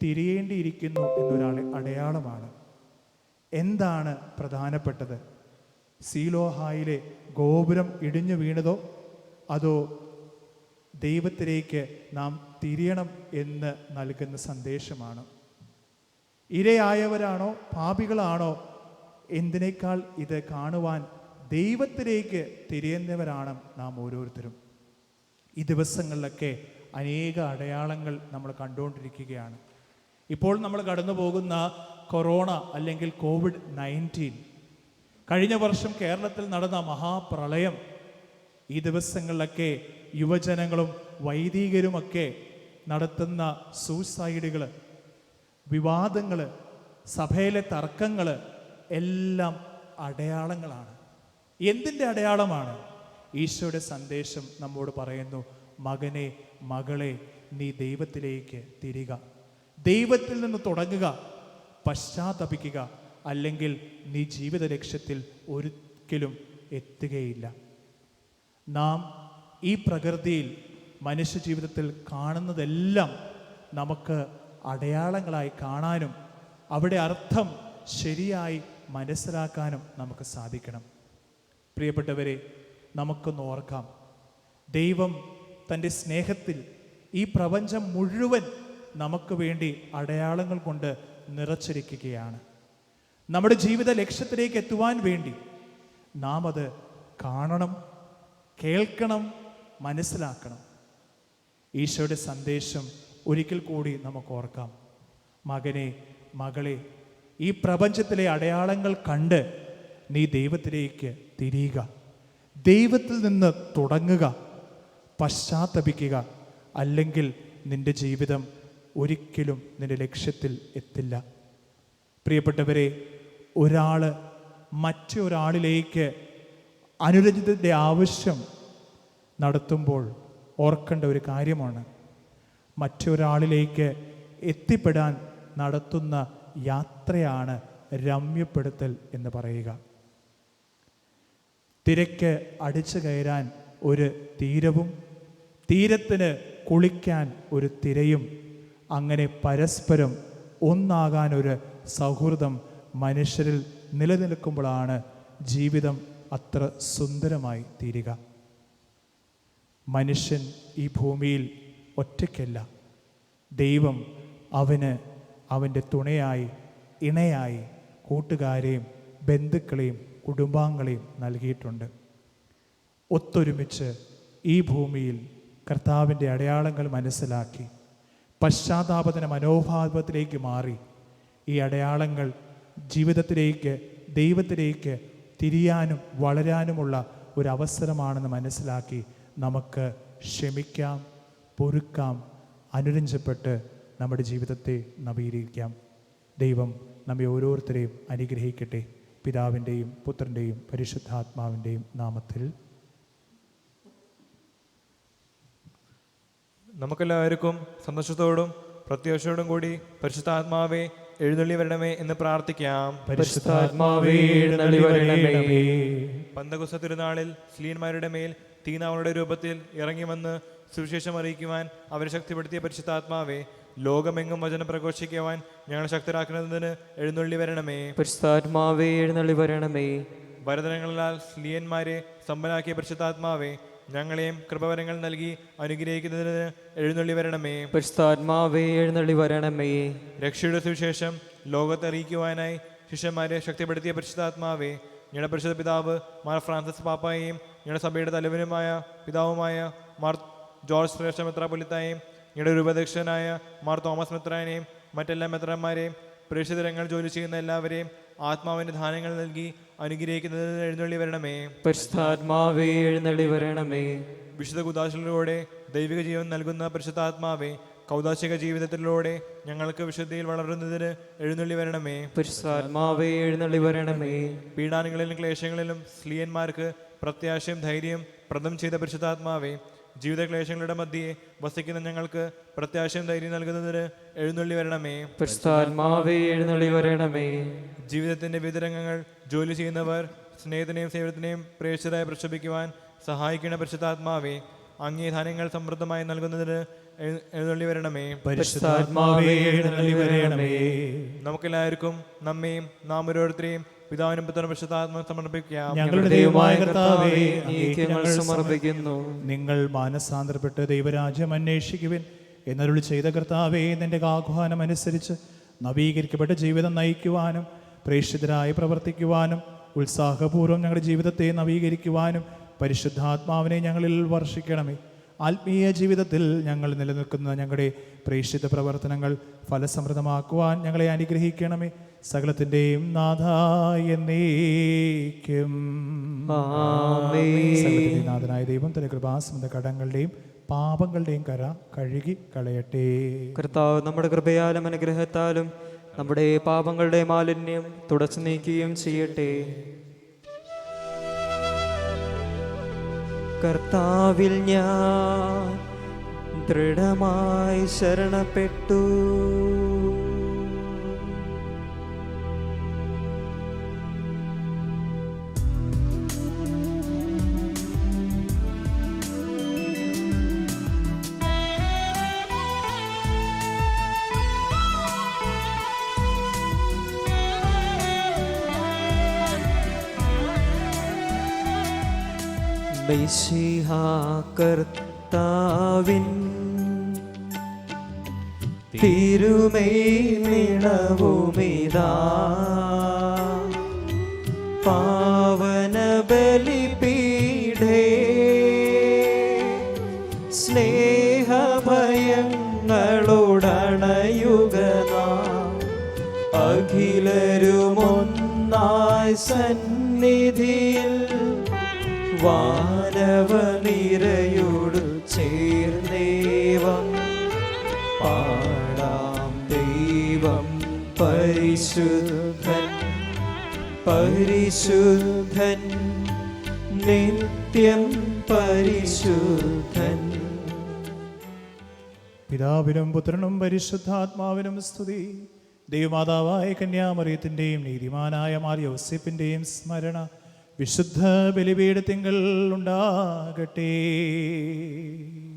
തിരിയേണ്ടിയിരിക്കുന്നു എന്നൊരു അടയാളമാണ്. എന്താണ് പ്രധാനപ്പെട്ടത്? സീലോഹായിലെ ഗോപുരം ഇടിഞ്ഞു വീണതോ അതോ ദൈവത്തിലേക്ക് നാം തിരിയണം എന്ന് നൽകുന്ന സന്ദേശമാണ്? ഇരയായവരാണോ പാപികളാണോ? എന്തിനേക്കാൾ ഇത് കാണുവാൻ ദൈവത്തിലേക്ക് തിരിയുന്നവരാണ് നാം ഓരോരുത്തരും. ഈ ദിവസങ്ങളിലൊക്കെ അനേക അടയാളങ്ങൾ നമ്മൾ കണ്ടുകൊണ്ടിരിക്കുകയാണ്. ഇപ്പോൾ നമ്മൾ കടന്നു പോകുന്ന കൊറോണ അല്ലെങ്കിൽ COVID-19 കഴിഞ്ഞ വർഷം കേരളത്തിൽ നടന്ന മഹാപ്രളയം, ഈ ദിവസങ്ങളിലൊക്കെ യുവജനങ്ങളും വൈദികരുമൊക്കെ നടത്തുന്ന സൂസൈഡുകൾ, വിവാദങ്ങൾ, സഭയിലെ തർക്കങ്ങൾ എല്ലാം അടയാളങ്ങളാണ്. എന്തിൻ്റെ അടയാളമാണ്? ഈശോയുടെ സന്ദേശം നമ്മോട് പറയുന്നു, മകനെ, മകളെ, നീ ദൈവത്തിലേക്ക് തിരിക, ദൈവത്തിൽ നിന്ന് തുടങ്ങുക, പശ്ചാത്തപിക്കുക, അല്ലെങ്കിൽ നീ ജീവിത ലക്ഷ്യത്തിൽ ഒരിക്കലും എത്തുകയില്ല. നാം ഈ പ്രകൃതിയിൽ മനുഷ്യ ജീവിതത്തിൽ കാണുന്നതെല്ലാം നമുക്ക് അടയാളങ്ങളായി കാണാനും അവിടെ അർത്ഥം ശരിയായി മനസ്സിലാക്കാനും നമുക്ക് സാധിക്കണം. പ്രിയപ്പെട്ടവരെ, നമുക്കൊന്ന് ഓർക്കാം, ദൈവം തൻ്റെ സ്നേഹത്തിൽ ഈ പ്രപഞ്ചം മുഴുവൻ നമുക്ക് വേണ്ടി അടയാളങ്ങൾ കൊണ്ട് നിറച്ചിരിക്കുകയാണ്. നമ്മുടെ ജീവിത ലക്ഷ്യത്തിലേക്ക് എത്തുവാൻ വേണ്ടി നാം അത് കാണണം, കേൾക്കണം, മനസ്സിലാക്കണം. ഈശോയുടെ സന്ദേശം ഒരിക്കൽ കൂടി നമുക്ക് ഓർക്കാം. മകനെ, മകളെ, ഈ പ്രപഞ്ചത്തിലെ അടയാളങ്ങൾ കണ്ട് നീ ദൈവത്തിലേക്ക് തിരിയുക, ദൈവത്തിൽ നിന്ന് തുടങ്ങുക, പശ്ചാത്തപിക്കുക, അല്ലെങ്കിൽ നിന്റെ ജീവിതം ഒരിക്കലും നിന്റെ ലക്ഷ്യത്തിൽ എത്തില്ല. പ്രിയപ്പെട്ടവരെ, ഒരാൾ മറ്റൊരാളിലേക്ക് അനുരഞ്ജനത്തിൻ്റെ ആവശ്യം നടത്തുമ്പോൾ ഓർക്കേണ്ട ഒരു കാര്യമാണ്, മറ്റൊരാളിലേക്ക് എത്തിപ്പെടാൻ നടത്തുന്ന യാത്രയാണ് രമ്യപ്പെടുത്തൽ എന്ന് പറയുക. തിരക്ക് അടിച്ചു കയറാൻ ഒരു തീരവും, തീരത്തിന് കുളിക്കാൻ ഒരു തിരയും, അങ്ങനെ പരസ്പരം ഒന്നാകാൻ ഒരു സൗഹൃദം മനുഷ്യരിൽ നിലനിൽക്കുമ്പോഴാണ് ജീവിതം അത്ര സുന്ദരമായി തീരുക. മനുഷ്യൻ ഈ ഭൂമിയിൽ ഒറ്റയ്ക്കല്ല. ദൈവം അവന് അവൻ്റെ തുണയായി, ഇണയായി കൂട്ടുകാരെയും ബന്ധുക്കളെയും കുടുംബാംഗങ്ങളെയും നൽകിയിട്ടുണ്ട്. ഒത്തൊരുമിച്ച് ഈ ഭൂമിയിൽ കർത്താവിൻ്റെ അടയാളങ്ങൾ മനസ്സിലാക്കി പശ്ചാത്താപത്തിന് മനോഭാവത്തിലേക്ക് മാറി ഈ അടയാളങ്ങൾ ജീവിതത്തിലേക്ക്, ദൈവത്തിലേക്ക് തിരിയാനും വളരാനുമുള്ള ഒരു അവസരമാണെന്ന് മനസ്സിലാക്കി നമുക്ക് ക്ഷമിക്കാം, പൊറുക്കാം, അനുരഞ്ജപ്പെട്ട് നമ്മുടെ ജീവിതത്തെ നവീകരിക്കാം. ദൈവം നമ്മെ ഓരോരുത്തരെയും അനുഗ്രഹിക്കട്ടെ. പിതാവിൻ്റെയും പുത്രൻ്റെയും പരിശുദ്ധാത്മാവിൻ്റെയും നാമത്തിൽ. നമുക്കെല്ലാവർക്കും സന്തോഷത്തോടും പ്രത്യാശയോടും കൂടി പരിശുദ്ധാത്മാവേ എഴുന്നള്ളി വരണമേ എന്ന് പ്രാർത്ഥിക്കാം. പരിശുദ്ധാത്മാവേ എഴുന്നള്ളി വരണമേ. പന്തകുസ്ത തിരുനാളിൽ സ്ലീന്മാരുടെ മേൽ തീനാവളുടെ രൂപത്തിൽ ഇറങ്ങി വന്ന് സുവിശേഷം അറിയിക്കുവാൻ അവരെ ശക്തിപ്പെടുത്തിയ പരിശുദ്ധാത്മാവേ, ലോകമെങ്ങും വചനം പ്രഘോഷിക്കുവാൻ ഞങ്ങളെ ശക്തരാക്കുന്നതിന് എഴുന്നള്ളി വരണമേ. പരിശുദ്ധാത്മാവേ എഴുന്നള്ളി വരണമേ. വരദനങ്ങളാൽ സ്ലീയന്മാരെ സമ്പന്നാക്കിയ പരിശുദ്ധാത്മാവേ, ഞങ്ങളെയും കൃപവരങ്ങൾ നൽകി അനുഗ്രഹിക്കുന്നതിന് എഴുന്നള്ളി വരണമേ. പരിശുദ്ധാത്മാവേ എഴുന്നള്ളി വരണമേ. രക്ഷയുടെ സുവിശേഷം ലോകത്തെ അറിയിക്കുവാനായി ശിഷ്യന്മാരെ ശക്തിപ്പെടുത്തിയ പരിശുദ്ധാത്മാവേ, ഞങ്ങളുടെ പരിശുദ്ധ പിതാവ് മാർ ഫ്രാൻസിസ് പാപ്പായെയും ഞങ്ങളുടെ സഭയുടെ തലവനുമായ പിതാവുമായ മാർ ജോർജ് ശ്രേഷ്ഠ മെത്രാപ്പൊലീത്തായെയും ഞങ്ങളുടെ രൂപദക്ഷനായ മാർ തോമസ് മെത്രാനെയും മറ്റെല്ലാ മെത്രാന്മാരെയും പ്രേക്ഷിതരങ്ങൾ ജോലി ചെയ്യുന്ന എല്ലാവരെയും ആത്മാവിൻ്റെ ദാനങ്ങൾ നൽകി അനുഗ്രഹിക്കുന്നതിന് എഴുന്നള്ളി വരണമേ. പരിശുദ്ധാത്മാവേ എഴുന്നള്ളി വരണമേ. വിശുദ്ധ കുദാശയിലൂടെ ദൈവിക ജീവൻ നൽകുന്ന പരിശുദ്ധാത്മാവേ, കൗദാശിക ജീവിതത്തിലൂടെ ഞങ്ങൾക്ക് വിശുദ്ധിയിൽ വളരുന്നതിന് എഴുന്നള്ളി വരണമേ. പരിശുദ്ധാത്മാവേ എഴുന്നള്ളി വരണമേ. പീഡാനങ്ങളിലും ക്ലേശങ്ങളിലും സ്ലീയന്മാർക്ക് പ്രത്യാശയും ധൈര്യം പ്രദം ചെയ്ത പരിശുദ്ധാത്മാവേ, ജീവിത ക്ലേശങ്ങളുടെ മധ്യേ വസിക്കുന്ന ഞങ്ങൾക്ക് പ്രത്യാശയും ധൈര്യം നൽകുന്നതിന് എഴുന്നള്ളി വരണമേ. പരിശുദ്ധാത്മാവേ എഴുന്നള്ളി വരണമേ. ജീവിതത്തിന്റെ വിതരംഗങ്ങൾ ജോലി ചെയ്യുന്നവർ സ്നേഹത്തിനെയും സേവനത്തിനെയും പ്രേക്ഷിതരായി പ്രക്ഷോഭിക്കുവാൻ സഹായിക്കുന്ന പരിശുദ്ധാത്മാവേ, അങ്ങേ ധാന്യങ്ങൾ സമൃദ്ധമായി നൽകുന്നതിന് എഴുന്നള്ളി വരണമേ. പരിശുദ്ധാത്മാവേ എഴുന്നള്ളി വരണമേ. നമുക്കെല്ലാവർക്കും നമ്മയും നാം ഓരോരുത്തരെയും പിതാവിനും പുത്രനും പരിശുദ്ധാത്മാവിനും സമർപ്പിക്കാം. ഞങ്ങളുടെ ദൈവമായ കർത്താവേ, അങ്ങേക്ക് ഞങ്ങൾ സമർപ്പിക്കുന്നു. നിങ്ങൾ മാനസാന്തരപ്പെട്ട് ദൈവരാജ്യം അന്വേഷിക്കുവിൻ എന്നരുളി ചെയ്ത കർത്താവേ, നിന്റെ ആഹ്വാനം അനുസരിച്ച് നവീകരിക്കപ്പെട്ട ജീവിതം നയിക്കുവാനും പ്രേക്ഷിതരായി പ്രവർത്തിക്കുവാനും ഉത്സാഹപൂർവ്വം ഞങ്ങളുടെ ജീവിതത്തെ നവീകരിക്കുവാനും പരിശുദ്ധാത്മാവിനെ ഞങ്ങളിൽ വർഷിക്കണമേ. ആത്മീയ ജീവിതത്തിൽ ഞങ്ങൾ നിലനിൽക്കുന്ന ഞങ്ങളുടെ പ്രേക്ഷിത പ്രവർത്തനങ്ങൾ ഫലസമൃദ്ധമാക്കുവാൻ ഞങ്ങളെ അനുഗ്രഹിക്കണമേ. സകലത്തിൻ്റെയും നാഥ എന്നേക്കും. ആമേൻ. സകലത്തിൻ്റെയും നാഥനായ ദൈവം തന്റെ കൃപാസമൃദ്ധ കടങ്ങളുടെയും പാപങ്ങളുടെയും കര കഴുകി കളയട്ടെ. കർത്താവ് നമ്മുടെ കൃപയാലും അനുഗ്രഹത്താലും നമ്മുടെ പാപങ്ങളുടെ മാലിന്യം തുടച്ചു നീക്കുകയും ചെയ്യട്ടെ. കർത്താവിൽ ഞാൻ ദൃഢമായി ശരണപ്പെട്ടു. മിശിഹാ കർത്താവിൻ തിരുമേനിണവുമിതാ പാവന ബലിപീഠേ സ്നേഹഭയങ്ങളോടണയുഗനാ അഖിലരുമൊന്നായി സന്നിധിയിൽ വാനവനിരയോടു ചേർന്നേവം പാടാം. ദൈവം പരിശുദ്ധൻ പരിശുദ്ധൻ നിത്യം പരിശുദ്ധൻ. പിതാവിനും പുത്രനും പരിശുദ്ധാത്മാവിനും സ്തുതി. ദൈവമാതാവായ കന്യാമറിയത്തിൻ്റെയും നീതിമാനായ മാർ യോസേപ്പിൻ്റെയും സ്മരണ വിശുദ്ധ ബലിപീഠത്തിങ്കൽ ഉണ്ടാകട്ടെ.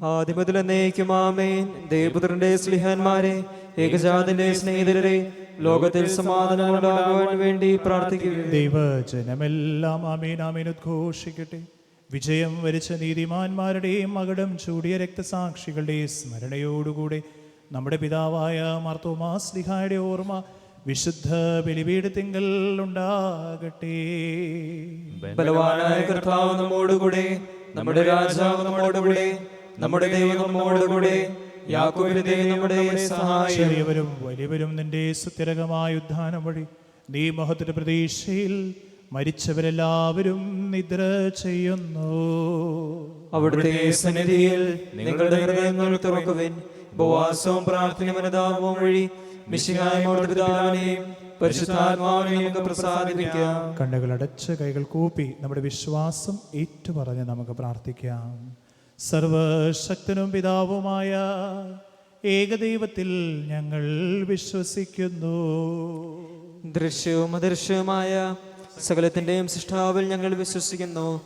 ആദിമുതൽ എന്നേക്കും ആമേൻ. ദേവപുത്രന്റെ സ്ലിഹന്മാരെ, ഏകജാതന്റെ സ്നേഹിതരെ, ലോകത്തിൽ സമാധാനം ഉണ്ടാകുവാൻ വേണ്ടി പ്രാർത്ഥിക്കുക. ദൈവജനമെല്ലാം ആമേൻ ആമേൻ ഉദ്ഘോഷിക്കട്ടെ. വിജയം വരിച്ച നീതിമാന്മാരുടെയും മകടം ചൂടിയ രക്തസാക്ഷികളുടെയും സ്മരണയോടുകൂടെ നമ്മുടെ പിതാവായ മാർത്തോമാ സ്ലിഹായുടെ ഓർമ്മ വിശുദ്ധ ബലിപീഠത്തിങ്കൽ ഉണ്ടാകട്ടെ. ബലവാനായ കർത്താവ് നമ്മോടുകൂടെ, നമ്മുടെ രാജാവ് നമ്മോടുകൂടെ, നമ്മുടെ ദൈവം നമ്മോടുകൂടെ, യാക്കോബിന്റെ ദൈവം നമ്മുടെ സഹായം. ചെറിയവരും വലിയവരും നിന്റെ സുസ്ഥിരകമായ ഉദ്ധാനം വഴി നീ മഹത്തിന്റെ പ്രതീക്ഷയിൽ മരിച്ചവരെല്ലാവരും നിദ്ര ചെയ്യുന്നു. അവിടുത്തെ സന്നിധിയിൽ നിങ്ങളുടെ ഹൃദയങ്ങൾ തുറക്കുവിൻ. ഉപവാസവും പ്രാർത്ഥനയും അനുതാപവും വഴി മിശിഹായെയും പരിശുദ്ധാത്മാവിനെയും നമുക്ക് പ്രസാദിപ്പിക്കാം. കണ്ണുകളടച്ച് കൈകൾ കൂപ്പി നമ്മുടെ വിശ്വാസം ഏറ്റുപറഞ്ഞ് നമുക്ക് പ്രാർത്ഥിക്കാം. സർവശക്തനും പിതാവുമായ ഏകദൈവത്തിൽ ഞങ്ങൾ വിശ്വസിക്കുന്നു. ദൃശ്യവും അദൃശ്യവുമായ സകലത്തിന്റെയും സൃഷ്ടാവിൽ ഞങ്ങൾ വിശ്വസിക്കുന്നു.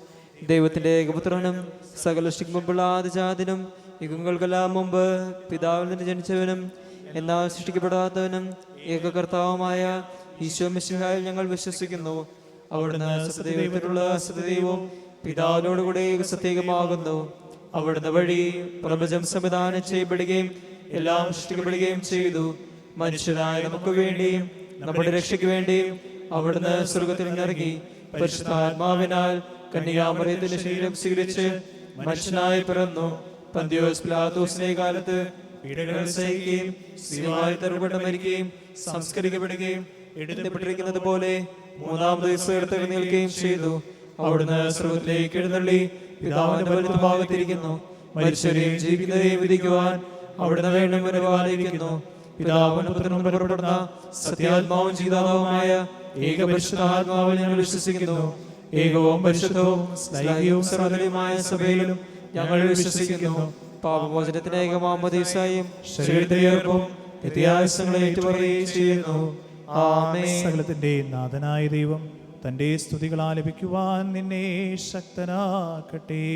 ദൈവത്തിന്റെ ഏകപുത്രനും സകല സൃഷ്ടിക്കുമുമ്പുള്ള ആദിജാതനും യുഗങ്ങൾക്കെല്ലാം മുമ്പ് പിതാവിൽ നിന്ന് ജനിച്ചവനും എന്നാൽ സൃഷ്ടിക്കപ്പെടാത്തവനും ഏകകർത്താവുമായ ഈശോ മിശിഹായിൽ ഞങ്ങൾ വിശ്വസിക്കുന്നു. അവിടുന്ന് സത്യദൈവത്തിലുള്ള സത്യദൈവവും പിതാവിനോടുകൂടെ സത്യമാകുന്നു. അവിടുന്ന് വഴി പ്രപഞ്ചം സംവിധാനം ചെയ്യപ്പെടുകയും എല്ലാം സൃഷ്ടിക്കപ്പെടുകയും ചെയ്തു. മനുഷ്യരായ നമുക്ക് വേണ്ടിയും നമ്മുടെ രക്ഷയ്ക്ക് വേണ്ടിയും അവിടുന്ന് സ്വർഗത്തിൽ നിന്നിറങ്ങി പരിശുദ്ധാത്മാവിനാൽ കന്യാമറിയത്തിന്റെ ശരീരം സ്വീകരിച്ച് മനുഷ്യനായി പിറന്നു. പന്തിയോസ് പിലാത്തോസിന്റെ കാലത്ത് പീഡകൾ സഹിക്കുകയും സ്ഥിരമായി തറപ്പെട്ട് മരിക്കുകയും സംസ്കരിക്കപ്പെടുകയും എഴുതപ്പെട്ടിരിക്കുന്നത് പോലെ മൂന്നാം ദിവസം എടുത്തെഴുന്നേൽക്കുകയും ചെയ്തു. അവിടുന്ന് സ്വർഗ്ഗത്തിലേക്ക് എഴുന്നള്ളി പിതാവിന്റെ വലത്തുഭാഗത്തിരിക്കുന്നു. മരിച്ചവരെയും ജീവിക്കുന്നവരെയും വിധിക്കുവാൻ അവിടുന്ന് വീണ്ടും വരവാനിരിക്കുന്നു. പിതാവിനും പുത്രനും പുറപ്പെടുന്ന സത്യാത്മാവും ജീതാവുമായ ഏകപരിശുദ്ധാത്മാവിൽ ഞങ്ങൾ വിശ്വസിക്കുന്നു. ഏകവും പരിശുദ്ധവും സ്നേഹികവും സർവ്വതയുമായ സഭയിലും ഞങ്ങൾ വിശ്വസിക്കുന്നു. പാപമോചനത്തിന് ഏകമാമോദീസായും ശരീരത്തിലേർപ്പും നിത്യായുസ്സങ്ങളെ ഏറ്റുപറയുകയും ചെയ്യുന്നു. ആമേൻ. സകലത്തിന്റെ നാഥനായ ദൈവം തന്റെ സ്തുതികൾ ആലപിക്കുവാൻ നിന്നെ ശക്തനാക്കട്ടെ.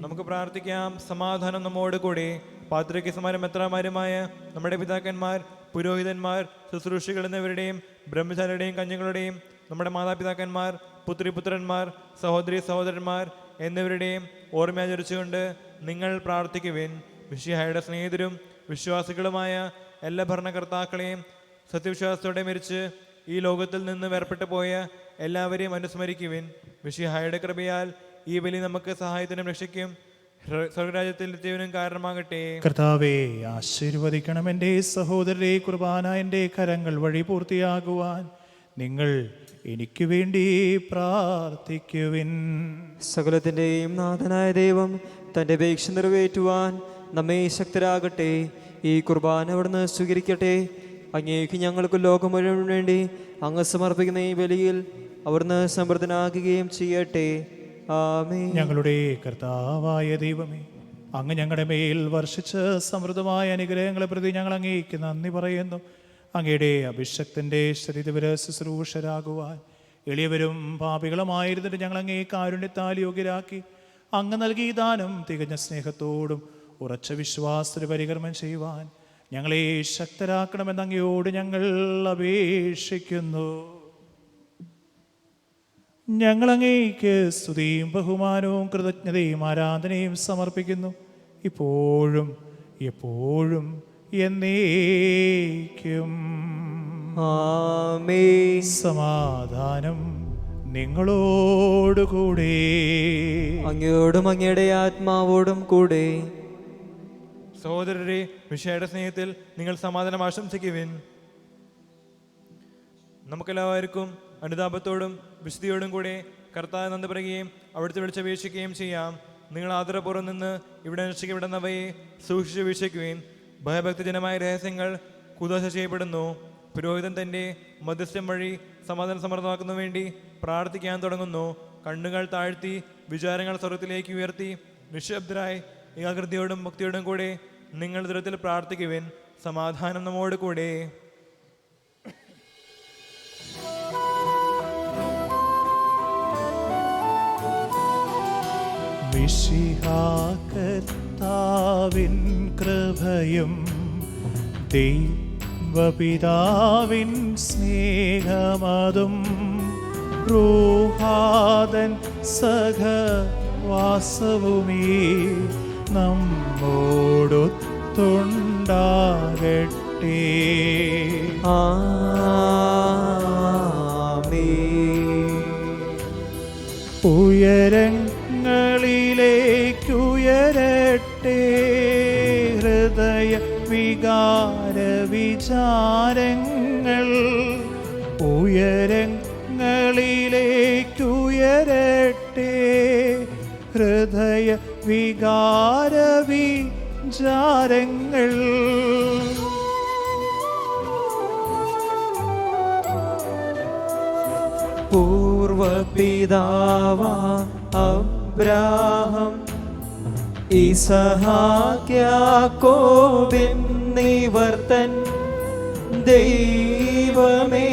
നമുക്ക് പ്രാർത്ഥിക്കാം. സമാധാനം നമ്മോട് കൂടെ. പാത്രികമാരും മെത്രാമാരുമായ നമ്മുടെ പിതാക്കന്മാർ, പുരോഹിതന്മാർ, ശുശ്രൂഷികൾ എന്നിവരുടെയും ബ്രഹ്മചാരിയുടെയും കന്യകളുടെയും നമ്മുടെ മാതാപിതാക്കന്മാർ, പുത്രിപുത്രന്മാർ, സഹോദരി സഹോദരന്മാർ എന്നിവരുടെയും ഓർമ്മയാചരിച്ചുകൊണ്ട് നിങ്ങൾ പ്രാർത്ഥിക്കുവിൻ. മിശിഹായുടെ സ്നേഹിതരും വിശ്വാസികളുമായ എല്ലാ ഭരണകർത്താക്കളെയും സത്യവിശ്വാസത്തോടെ മരിച്ച് ഈ ലോകത്തിൽ നിന്ന് വേർപെട്ടു പോയ എല്ലാവരെയും അനുസ്മരിക്കുവിൻ. മിശിഹായുടെ കൃപയാൽ ഈ ബലി നമുക്ക് സഹായത്തിനും രക്ഷയ്ക്കും സ്വർഗരാജ്യത്തിൽ നിത്യവനും കാരണമാകട്ടെ. കർത്താവെ ആശീർവദിക്കണം. എൻ്റെ സഹോദരരെ, കുർബാന എൻ്റെ കരങ്ങൾ വഴി പൂർത്തിയാകുവാൻ നിങ്ങൾ എനിക്ക് വേണ്ടി പ്രാർത്ഥിക്കുവിൻ. സകലത്തിൻ്റെയും നാഥനായ ദൈവം തൻ്റെ അപേക്ഷ നിറവേറ്റുവാൻ നമ്മെ ശക്തരാകട്ടെ. ഈ കുർബാന അവിടുന്ന് സ്വീകരിക്കട്ടെ. അങ്ങേക്ക് ഞങ്ങൾക്ക് ലോകം മുഴുവൻ വേണ്ടി അങ്ങ് സമർപ്പിക്കുന്ന ഈ ബലിയിൽ അവിടുന്ന് സമൃദ്ധനാകുകയും ചെയ്യട്ടെ. ആമേൻ. ഞങ്ങളുടെ കർത്താവായ ദൈവമേ, അങ്ങ് ഞങ്ങളുടെ മേൽ വർഷിച്ച സമൃദ്ധമായ അനുഗ്രഹങ്ങളെ പ്രതി ഞങ്ങൾ അങ്ങേക്ക് നന്ദി പറയുന്നു. അങ്ങയുടെ അഭിഷക്തൻ്റെ ശരീരവര ശുശ്രൂഷരാകുവാൻ എളിയവരും പാപികളുമായിരുന്നിട്ട് ഞങ്ങൾ അങ്ങേ കാരുണ്യത്താൽ യോഗ്യരാക്കി. അങ്ങ് നൽകിയ ദാനം തികഞ്ഞ സ്നേഹത്തോടും ഉറച്ച വിശ്വാസത്തിന് പരികർമ്മം ചെയ്യുവാൻ ഞങ്ങളെ ശക്തരാക്കണമെന്ന് അങ്ങയോട് ഞങ്ങൾ അപേക്ഷിക്കുന്നു. ഞങ്ങൾ അങ്ങേക്ക് സ്തുതിയും ബഹുമാനവും കൃതജ്ഞതയും ആരാധനയും സമർപ്പിക്കുന്നു, ഇപ്പോഴും എപ്പോഴും എന്നേക്കും. ആമേൻ. സമാധാനം നിങ്ങളോടുകൂടെ. അങ്ങയോടും അങ്ങയുടെ ആത്മാവോടും കൂടെ. സഹോദരരെ, മിശിഹായുടെ സ്നേഹത്തിൽ നിങ്ങൾ സമാധാനം ആശംസിക്കുവിൻ. നമുക്കെല്ലാവർക്കും അനുതാപത്തോടും വിശുദ്ധിയോടും കൂടെ കർത്താവ് നന്ദി പറയുകയും അവിടുത്തെ വിളിച്ചപേക്ഷിക്കുകയും ചെയ്യാം. നിങ്ങൾ ആദരപൂർവ്വം നിന്ന് ഇവിടെ അനുഷ്ഠിക്കപ്പെടുന്നവയെ സൂക്ഷിച്ച് വീക്ഷിക്കുവിൻ. ഭയഭക്തിജനമായ രഹസ്യങ്ങൾ കുദാശ ചെയ്യപ്പെടുന്നു. പുരോഹിതൻ തൻ്റെ മധ്യസ്ഥം വഴി സമാധാനം സമൃദ്ധമാക്കുന്നതിനു വേണ്ടി പ്രാർത്ഥിക്കാൻ തുടങ്ങുന്നു. കണ്ണുകൾ താഴ്ത്തി വിചാരങ്ങൾ സ്വർഗത്തിലേക്ക് ഉയർത്തി നിശബ്ദരായി ഏകാഗ്രതയോടും ഭക്തിയോടും കൂടെ നിങ്ങൾ ദൃഢത്തിൽ പ്രാർത്ഥിക്കുവിൻ. സമാധാനം നമ്മോട് കൂടെ. മിശിഹാകർത്താവിൻ കൃപയും ദൈവപിതാവിൻ സ്നേഹമതും റൂഹാദൻ സഹവാസവുമീ നമ്മോടൊത്തുണ്ടാകട്ടെ. ആമേൻ. ഉയരങ്ങളിലേക്കുയരട്ടെ ഹൃദയ വികാര വിചാരങ്ങൾ. ഉയരങ്ങളിലേക്കുയരട്ടെ ഹൃദയ വികാര വിചാരങ്ങൾ. പൂർവപിതാവാ അബ്രാഹം ഇസഹാക്ക് യാക്കോബ് എന്നിവർ തൻ ദൈവമേ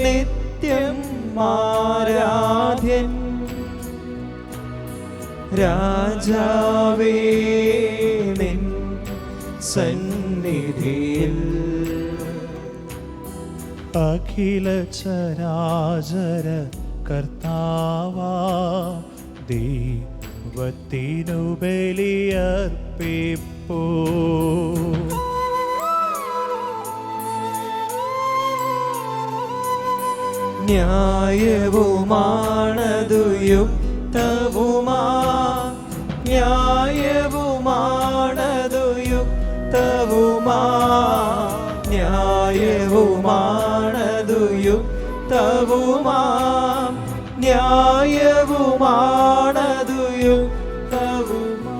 നിത്യം ആരാധ്യൻ. രാജാവേ നിൻ സന്നിധിയിൽ അഖില ചരാചര കർത്താവാ ദൈവത്തിനു ബലിയർപ്പിപ്പൂ. ന്യായവുമാണതു യുക്തവുമാ, ന്യായവുമാണതു യുക്തവുമാ, ന്യായവുമാണതു യുക്തവുമാ, ന്യായവുമാണതു യുക്തവുമാ.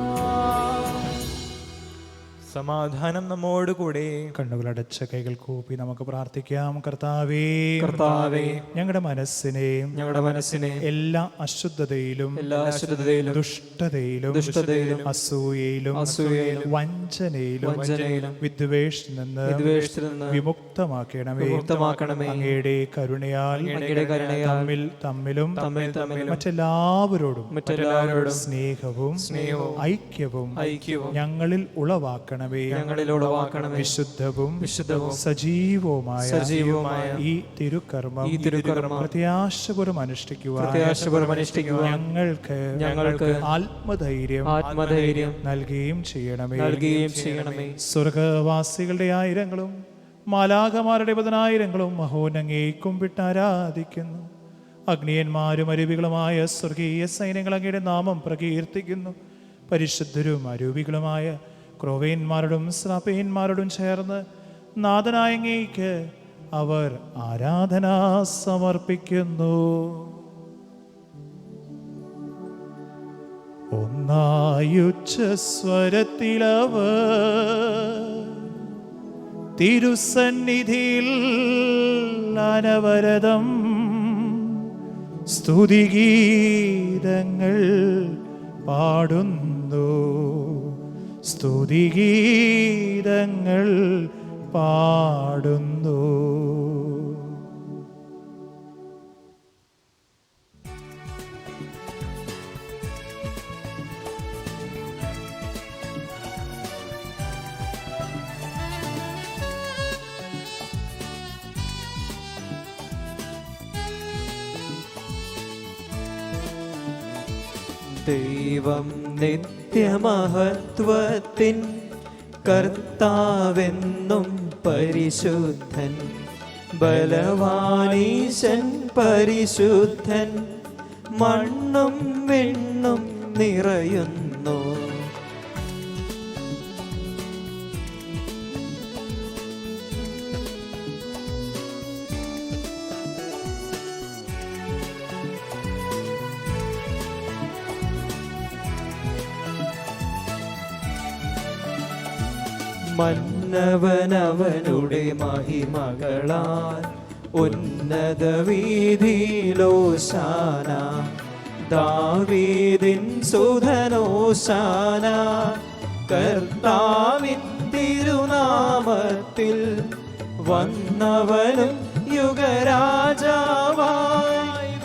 സമാധാനം നമ്മോട് കൂടെ. കണ്ണുകളടച്ച കൈകൾ കൂപ്പി നമുക്ക് പ്രാർത്ഥിക്കാം. കർത്താവേ, കർത്താവേ, ഞങ്ങളുടെ മനസ്സിനെയും എല്ലാ അശുദ്ധതയിലും ദുഷ്ടതയിലും അസൂയയിലും വഞ്ചനയിലും വിദ്വേഷത്തിൽ നിന്ന് വിമുക്തമാക്കണമേ. അങ്ങയുടെ കരുണയാൽ തമ്മിലും മറ്റെല്ലാവരോടും സ്നേഹവും ഐക്യവും ഞങ്ങളിൽ ഉളവാക്കണമേ. വിശുദ്ധവും സജീവവുമായ ഈ തിരുക്കർമ്മം പ്രത്യാശപൂർവ്വം അനുഷ്ഠിക്കുവാൻ ഞങ്ങൾക്ക് ആത്മധൈര്യം നൽകുകയും ചെയ്യണമേ. സ്വർഗവാസികളുടെ ആയിരങ്ങളും മാലാഖമാരുടെ പതിനായിരങ്ങളും മഹോന്നങ്ങേ കുമ്പിട്ട് ആരാധിക്കുന്നു. അഗ്നിയന്മാരും അരുവികളുമായ സ്വർഗീയ സൈന്യങ്ങൾ അങ്ങയുടെ നാമം പ്രകീർത്തിക്കുന്നു. പരിശുദ്ധരും അരൂപികളുമായ ക്രോവേന്മാരോടും സ്രാപ്പേന്മാരോടും ചേർന്ന് നാഥനായ അങ്ങേയ്ക്ക് അവർ ആരാധന സമർപ്പിക്കുന്നു. ഒന്നായുച്ചസ്വരത്തിലവർ തിരുസന്നിധിയിൽ അനവരതം സ്തുതിഗീതങ്ങൾ പാടുന്നു. സ്തുതിഗീതങ്ങൾ പാടുന്നു. ദൈവം നിത്യമഹത്വത്തിൻ കർത്താവെന്നും പരിശുദ്ധൻ, ബലവാനീശൻ പരിശുദ്ധൻ, മണ്ണും വിണ്ണും നിറയുന്നു. മന്നവനവനുടെ മഹിമകളാൽ ഉന്നത വീതിയിലോശാന, ദാവീദിൻ സുധനോശാന. കർത്താവിൻ തിരുനാമത്തിൽ വന്നവനും യുഗരാജാവായി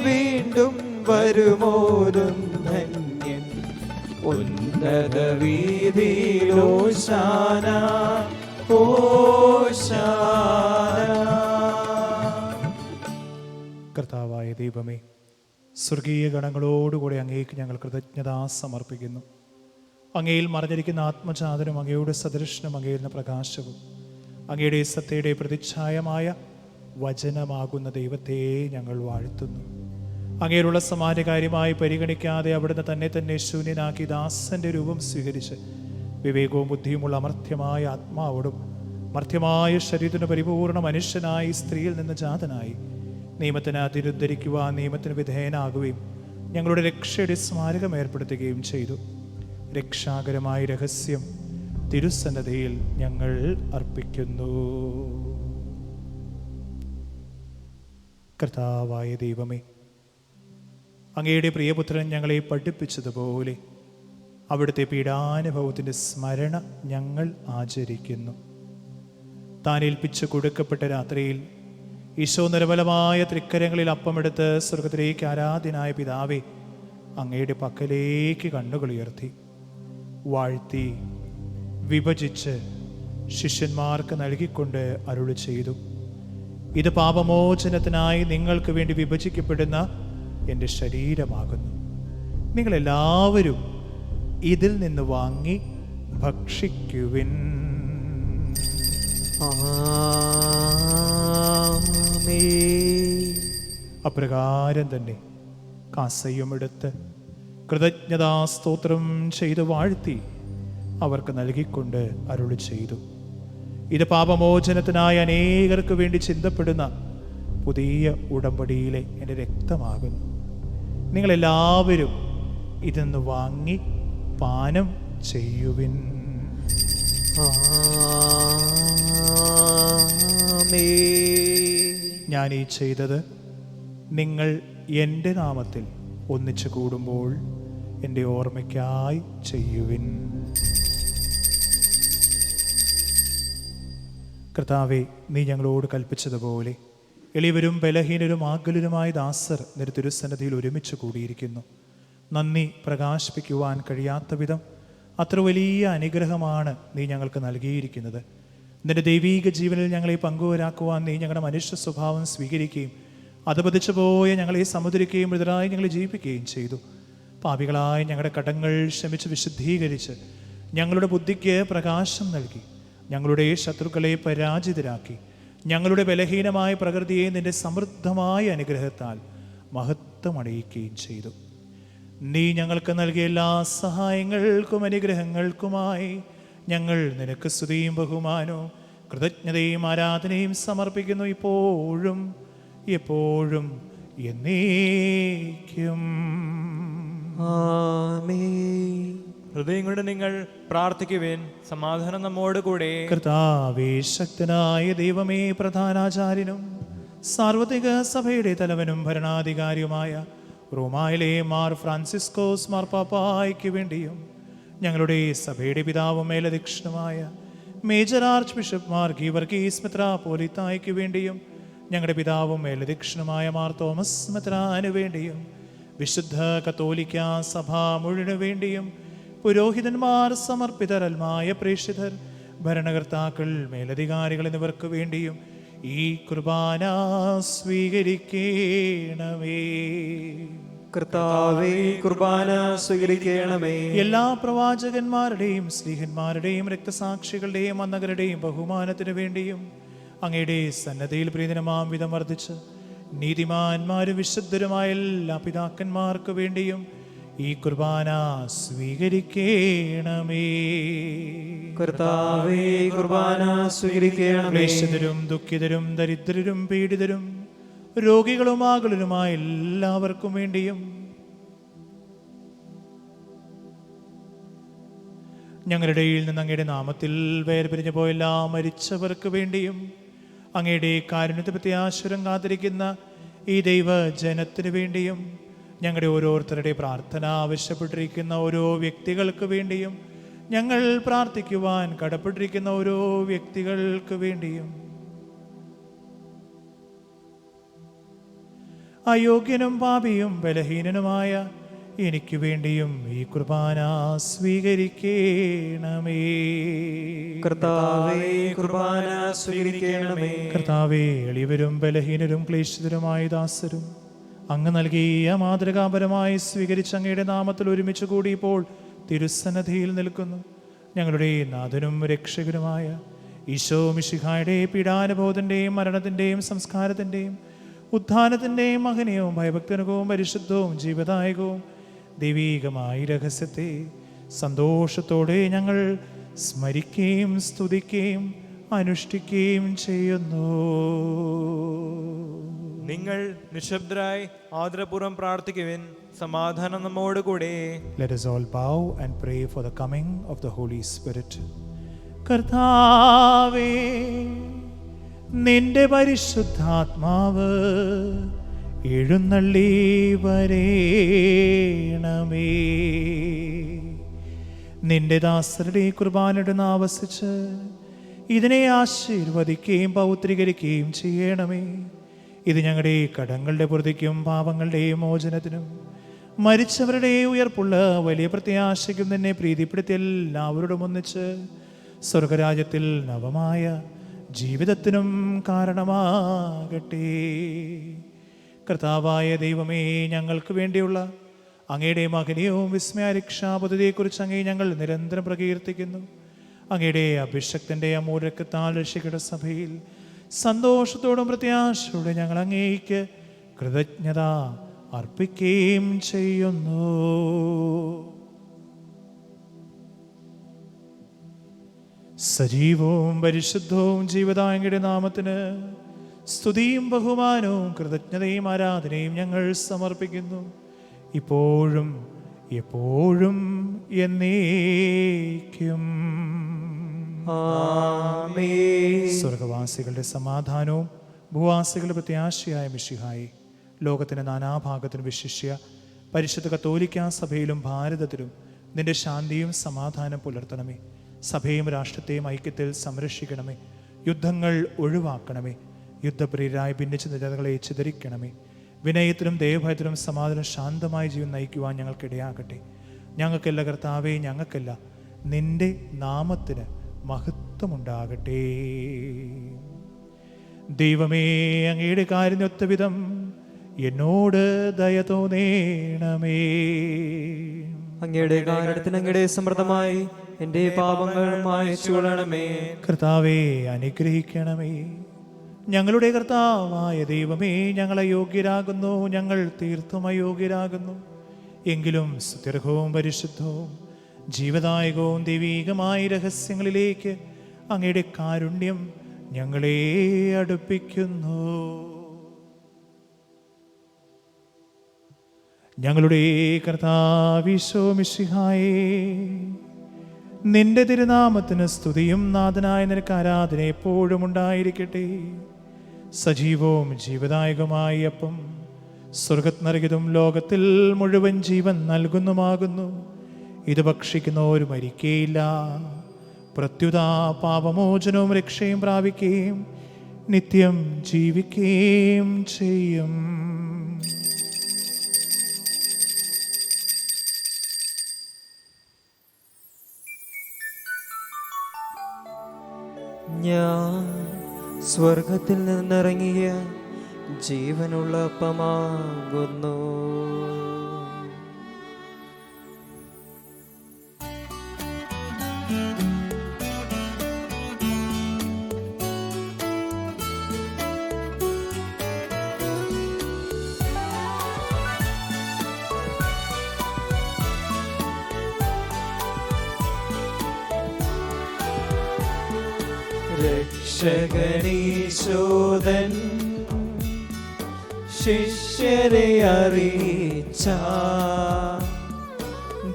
വീണ്ടും വരുമോരും ധന്യൻ. ഉന്നത വീതിയിലോശാന, ഓശാന. കർത്താവായ ദൈവമേ, സ്വർഗീയ ഗണങ്ങളോടുകൂടി അങ്ങേക്ക് ഞങ്ങൾ കൃതജ്ഞത സമർപ്പിക്കുന്നു. അങ്ങയിൽ മറഞ്ഞിരിക്കുന്ന ആത്മജാതനും അങ്ങയുടെ സദൃശനും അങ്ങയിൽ നിന്ന് പ്രകാശവും അങ്ങയുടെ സത്യയുടെ പ്രതിച്ഛായമായ വചനമാകുന്ന ദൈവത്തെ ഞങ്ങൾ വാഴ്ത്തുന്നു. അങ്ങേലുള്ള സമാനകാര്യമായി പരിഗണിക്കാതെ അവിടുന്ന് തന്നെ ശൂന്യനാക്കി ദാസന്റെ രൂപം സ്വീകരിച്ച് വിവേകവും ബുദ്ധിയുമുള്ള അമർത്യമായ ആത്മാവോടും മർത്യമായ ശരീരത്തിന് പരിപൂർണ മനുഷ്യനായി സ്ത്രീയിൽ നിന്ന് ജാതനായി നിയമത്തിന് അതിരുദ്ധരിക്കുവാൻ നിയമത്തിന് വിധേയനാകുകയും ഞങ്ങളുടെ രക്ഷയുടെ സ്മാരകം ഏർപ്പെടുത്തുകയും ചെയ്തു. രക്ഷാകരമായ രഹസ്യം തിരുസന്നതിയിൽ ഞങ്ങൾ അർപ്പിക്കുന്നു. കർത്താവായ ദൈവമേ, അങ്ങയുടെ പ്രിയപുത്രൻ ഞങ്ങളെ പഠിപ്പിച്ചതുപോലെ അവിടുത്തെ പീഡാനുഭവത്തിൻ്റെ സ്മരണ ഞങ്ങൾ ആചരിക്കുന്നു. താൻ ഏൽപ്പിച്ചു കൊടുക്കപ്പെട്ട രാത്രിയിൽ ഈശോ നിർമ്മലമായ തൃക്കരങ്ങളിൽ അപ്പമെടുത്ത് സ്വർഗത്തിലേക്ക് ആരാധ്യനായ പിതാവേ, അങ്ങയുടെ പക്കലേക്ക് കണ്ണുകൾ ഉയർത്തി വാഴ്ത്തി വിഭജിച്ച് ശിഷ്യന്മാർക്ക് നൽകിക്കൊണ്ട് അരുളി ചെയ്തു: ഇത് പാപമോചനത്തിനായി നിങ്ങൾക്ക് വേണ്ടി വിഭജിക്കപ്പെടുന്ന എൻ്റെ ശരീരമാകുന്നു. നിങ്ങളെല്ലാവരും ഇതിൽ നിന്ന് വാങ്ങി ഭക്ഷിക്കുവിൻ. അപ്രകാരം തന്നെ കാസയും എടുത്ത് കൃതജ്ഞതാസ്തോത്രം ചെയ്ത് വാഴ്ത്തി അവർക്ക് നൽകിക്കൊണ്ട് അരുളി ചെയ്തു: ഇത് പാപമോചനത്തിനായി അനേകർക്ക് വേണ്ടി ചിന്തപ്പെടുന്ന പുതിയ ഉടമ്പടിയിലെ എൻ്റെ രക്തമാകുന്നു. നിങ്ങളെല്ലാവരും ഇതെന്ന് വാങ്ങി പാനം ചെയ്യുവിൻ. ഞാൻ ഈ ചെയ്തത് നിങ്ങൾ എൻ്റെ നാമത്തിൽ ഒന്നിച്ചു കൂടുമ്പോൾ എൻ്റെ ഓർമ്മയ്ക്കായി ചെയ്യുവിൻ. കർത്താവേ, നീ ഞങ്ങളോട് കൽപ്പിച്ചതുപോലെ എളിയവരും ബലഹീനരും ആകുലരുമായ ദാസർ നിന്റെ തിരുസന്നിധിയിൽ ഒരുമിച്ച് കൂടിയിരിക്കുന്നു. നന്ദി പ്രകാശിപ്പിക്കുവാൻ കഴിയാത്ത വിധം അത്ര വലിയ അനുഗ്രഹമാണ് നീ ഞങ്ങൾക്ക് നൽകിയിരിക്കുന്നത്. നിന്റെ ദൈവീക ജീവനിൽ ഞങ്ങളെ പങ്കുവരാക്കുവാൻ നീ ഞങ്ങളുടെ മനുഷ്യ സ്വഭാവം സ്വീകരിക്കുകയും അധപതിച്ചു പോയ ഞങ്ങളെ സമുദ്രിക്കുകയും എതിരായി ഞങ്ങളെ ജീവിപ്പിക്കുകയും ചെയ്തു. പാപികളായ ഞങ്ങളുടെ കടങ്ങൾ ക്ഷമിച്ച് വിശുദ്ധീകരിച്ച് ഞങ്ങളുടെ ബുദ്ധിക്ക് പ്രകാശം നൽകി ഞങ്ങളുടെ ശത്രുക്കളെ പരാജിതരാക്കി ഞങ്ങളുടെ ബലഹീനമായ പ്രകൃതിയെ നിന്റെ സമൃദ്ധമായ അനുഗ്രഹത്താൽ മഹത്വമണിയിക്കുകയും ചെയ്തു. നീ ഞങ്ങൾക്ക് നൽകിയ എല്ലാ സഹായങ്ങൾക്കും അനുഗ്രഹങ്ങൾക്കുമായി ഞങ്ങൾ നിനക്ക് സ്തുതിയും ബഹുമാനവും കൃതജ്ഞതയും ആരാധനയും സമർപ്പിക്കുന്നു, ഇപ്പോഴും എപ്പോഴും എന്നേക്കും. ആമേൻ. ഹൃദയങ്ങളുടെ നിങ്ങൾ പ്രാർത്ഥിക്കുവേൻ. സമാധാനം നമ്മോട് കൂടെ. കർത്താവേ, ശക്തനായ ദൈവമേ, പ്രധാനാചാര്യനും സാർവത്രിക സഭയുടെ തലവനും ഭരണാധികാരിയുമായ റോമായിലെ മാർ ഫ്രാൻസിസ്കോസ് മാർപ്പാപ്പായ്ക്ക് വേണ്ടിയും ഞങ്ങളുടെ സഭയുടെ പിതാവും മേലധ്യക്ഷനുമായ major archbishop Mar Geevarghese മെത്രാപ്പോലീത്തായ്ക്ക് വേണ്ടിയും ഞങ്ങളുടെ പിതാവും മേലധ്യക്ഷനുമായ മാർ തോമസ് മെത്രാന് വേണ്ടിയും വിശുദ്ധ കത്തോലിക്ക സഭ മുഴുവനു വേണ്ടിയും പുരോഹിതന്മാർ, സമർപ്പിതരൽമായ പ്രേക്ഷിതർ, ഭരണകർത്താക്കൾ, മേലധികാരികൾ എന്നിവർക്ക് വേണ്ടിയും ഈ കുർബാന സ്വീകരിക്കണമേ. കർത്താവേ, കുർബാന സ്വീകരിക്കണമേ. എല്ലാ പ്രവാചകന്മാരുടെയും സ്ലീഹന്മാരുടെയും രക്തസാക്ഷികളുടെയും അന്നകരുടെയും ബഹുമാനത്തിനു വേണ്ടിയും അങ്ങയുടെ സന്നദ്ധയിൽ പ്രീതനമാം വിധം വർദ്ധിച്ച് നീതിമാന്മാരും വിശുദ്ധരുമായ എല്ലാ പിതാക്കന്മാർക്ക് വേണ്ടിയും ഈ കുർബാന സ്വീകരിക്കണമേ. കർത്താവേ, കുർബാന സ്വീകരിക്കണമേ. ക്ലേശിതരും ദുഃഖിതരും ദരിദ്രരും പീഡിതരും രോഗികളും ആകുലരുമായ എല്ലാവർക്കും വേണ്ടിയും ഞങ്ങളുടെ ഇടയിൽ നിന്ന് അങ്ങയുടെ നാമത്തിൽ വേർപിരിഞ്ഞു പോയ എല്ലാ മരിച്ചവർക്ക് വേണ്ടിയും അങ്ങയുടെ കാരുണ്യത്തെ പ്രത്യാശരം കാത്തിരിക്കുന്ന ഈ ദൈവജനത്തിനു വേണ്ടിയും ഞങ്ങളുടെ ഓരോരുത്തരുടെ പ്രാർത്ഥന ആവശ്യപ്പെട്ടിരിക്കുന്ന ഓരോ വ്യക്തികൾക്ക് വേണ്ടിയും ഞങ്ങൾ പ്രാർത്ഥിക്കുവാൻ കടപ്പെട്ടിരിക്കുന്ന ഓരോ വ്യക്തികൾക്ക് വേണ്ടിയും അയോഗ്യനും പാപിയും ബലഹീനനുമായ എനിക്ക് വേണ്ടിയും ഈ കുർബാന സ്വീകരിക്കണമേ. കർത്താവേ, കുർബാന സ്വീകരിക്കണമേ. കർത്താവേ, എളിയവരും ബലഹീനരും ക്ലേശിതരുമായ ദാസരും അങ്ങ് നൽകിയ മാതൃകാപരമായി സ്വീകരിച്ച അങ്ങയുടെ നാമത്തിൽ ഒരുമിച്ച് കൂടി ഇപ്പോൾ തിരുസന്നധിയിൽ നിൽക്കുന്നു. ഞങ്ങളുടെ നാഥനും രക്ഷകനുമായ ഈശോ മിശിഹായുടെ പീഡാനുഭവത്തിൻ്റെയും മരണത്തിൻ്റെയും സംസ്കാരത്തിൻ്റെയും ഉത്ഥാനത്തിൻ്റെയും മഹനീയവും ഭയഭക്തനുകവും പരിശുദ്ധവും ജീവദായകവും ദൈവീകമായ രഹസ്യത്തെ സന്തോഷത്തോടെ ഞങ്ങൾ സ്മരിക്കുകയും സ്തുതിക്കുകയും അനുഷ്ഠിക്കുകയും ചെയ്യുന്നു. നിങ്ങൾ നിശബ്ദരായി ആദരപൂർവ്വം പ്രാർത്ഥിക്കുവിൻ. സമാധാനം നമ്മോട് കൂടെ. Let us all bow and pray for the coming of the Holy Spirit. കർത്താവേ, നിന്റെ പരിശുദ്ധാത്മാവ് എഴുന്നള്ളി വരേണമേ. നിന്റെ ദാസരുടെ കുർബാനയുടെ ആവസിച്ച് ഇതിനെ ആശീർവദിക്കുകയും പൗത്രീകരിക്കുകയും ചെയ്യണമേ. ഇത് ഞങ്ങളുടെ കടങ്ങളുടെ പൊറുതിക്കും പാപങ്ങളുടെ മോചനത്തിനും മരിച്ചവരുടെ ഉയർപ്പുള്ള വലിയ പ്രത്യാശയ്ക്കും തന്നെ പ്രീതിപ്പെടുത്തി എല്ലാവരോടും ഒന്നിച്ച് സ്വർഗരാജ്യത്തിൽ നവമായ ജീവിതത്തിനും കാരണമാകട്ടെ. കർത്താവായ ദൈവമേ, ഞങ്ങൾക്ക് വേണ്ടിയുള്ള അങ്ങയുടെ മഹനീയവും വിസ്മയരക്ഷാ പദ്ധതിയെക്കുറിച്ച് അങ്ങേ ഞങ്ങൾ നിരന്തരം പ്രകീർത്തിക്കുന്നു. അങ്ങയുടെ അഭിഷക്തൻ്റെ അമൂല്യത്താൽ രക്ഷിക്കയുടെ സഭയിൽ സന്തോഷത്തോടും പ്രത്യാശയോടെ ഞങ്ങൾ അങ്ങേക്ക് കൃതജ്ഞത അർപ്പിക്കുകയും ചെയ്യുന്നു. സജീവവും പരിശുദ്ധവും ജീവദായകയുടെ നാമത്തിന് സ്തുതിയും ബഹുമാനവും കൃതജ്ഞതയും ആരാധനയും ഞങ്ങൾ സമർപ്പിക്കുന്നു, ഇപ്പോഴും എപ്പോഴും എന്നേക്കും. സ്വർഗവാസികളുടെ സമാധാനവും ഭൂവാസികളുടെ പ്രത്യാശയായ മിശിഹായി, ലോകത്തിൻ്റെ നാനാഭാഗത്തിനും വിശിഷ്യ പരിശുദ്ധ കത്തോലിക്കാ സഭയിലും ഭാരതത്തിലും നിന്റെ ശാന്തിയും സമാധാനം പുലർത്തണമേ. സഭയും രാഷ്ട്രത്തെയും ഐക്യത്തിൽ സംരക്ഷിക്കണമേ. യുദ്ധങ്ങൾ ഒഴിവാക്കണമേ. യുദ്ധപ്രിയരായി ഭിന്നിച്ച ജനതകളെ ചിതറിക്കണമേ. വിനയത്തിലും ദൈവഭയത്തിലും സമാധാനം ശാന്തമായ ജീവൻ നയിക്കുവാൻ ഞങ്ങൾക്കിടയാകട്ടെ. ഞങ്ങൾക്കല്ല കർത്താവേ, ഞങ്ങൾക്കല്ല, നിന്റെ നാമത്തിന് മഹത്വമുണ്ടാകട്ടെ. ദൈവമേ, അങ്ങയുടെ കാരുണ്യൊത്ത വിധം എന്നോട് ദയ തോന്നേണമേ. അങ്ങയുടെ കാരണത്തിന് അങ്ങയുടെ സമൃദ്ധമായി എൻ്റെ പാപങ്ങൾ മായ്ച്ചുകൊള്ളണമേ. കർത്താവേ, അനുഗ്രഹിക്കണമേ. ഞങ്ങളുടെ കർത്താവായ ദൈവമേ, ഞങ്ങൾ അയോഗ്യരാകുന്നു, ഞങ്ങൾ തീർത്തും അയോഗ്യരാകുന്നു. എങ്കിലും സുദീർഘവും പരിശുദ്ധവും ജീവദായകവും ദൈവീകമായ രഹസ്യങ്ങളിലേക്ക് അങ്ങയുടെ കാരുണ്യം ഞങ്ങളെ അടുപ്പിക്കുന്നു. ഞങ്ങളുടെ കർത്താവീശോ മിശിഹായേ, നിന്റെ തിരുനാമത്തിന് സ്തുതിയും നാഥനായ നിനക്ക് ആരാധന എപ്പോഴും ഉണ്ടായിരിക്കട്ടെ. സജീവവും ജീവദായകമായ അപ്പം സ്വർഗത്തിനറിയതും ലോകത്തിൽ മുഴുവൻ ജീവൻ നൽകുന്നുമാകുന്നു. ഇത് ഭക്ഷിക്കുന്നവർ മരിക്കേയില്ല, പ്രത്യുത പാപമോചനവും രക്ഷയും പ്രാപിക്കുകയും നിത്യം ജീവിക്കുകയും ചെയ്യും. ഞാൻ സ്വർഗത്തിൽ നിന്നിറങ്ങിയ ജീവനുള്ള അപ്പമാകുന്നു. രക്ഷകനീശോദൻ ശിഷ്യരെ അറിയിച്ച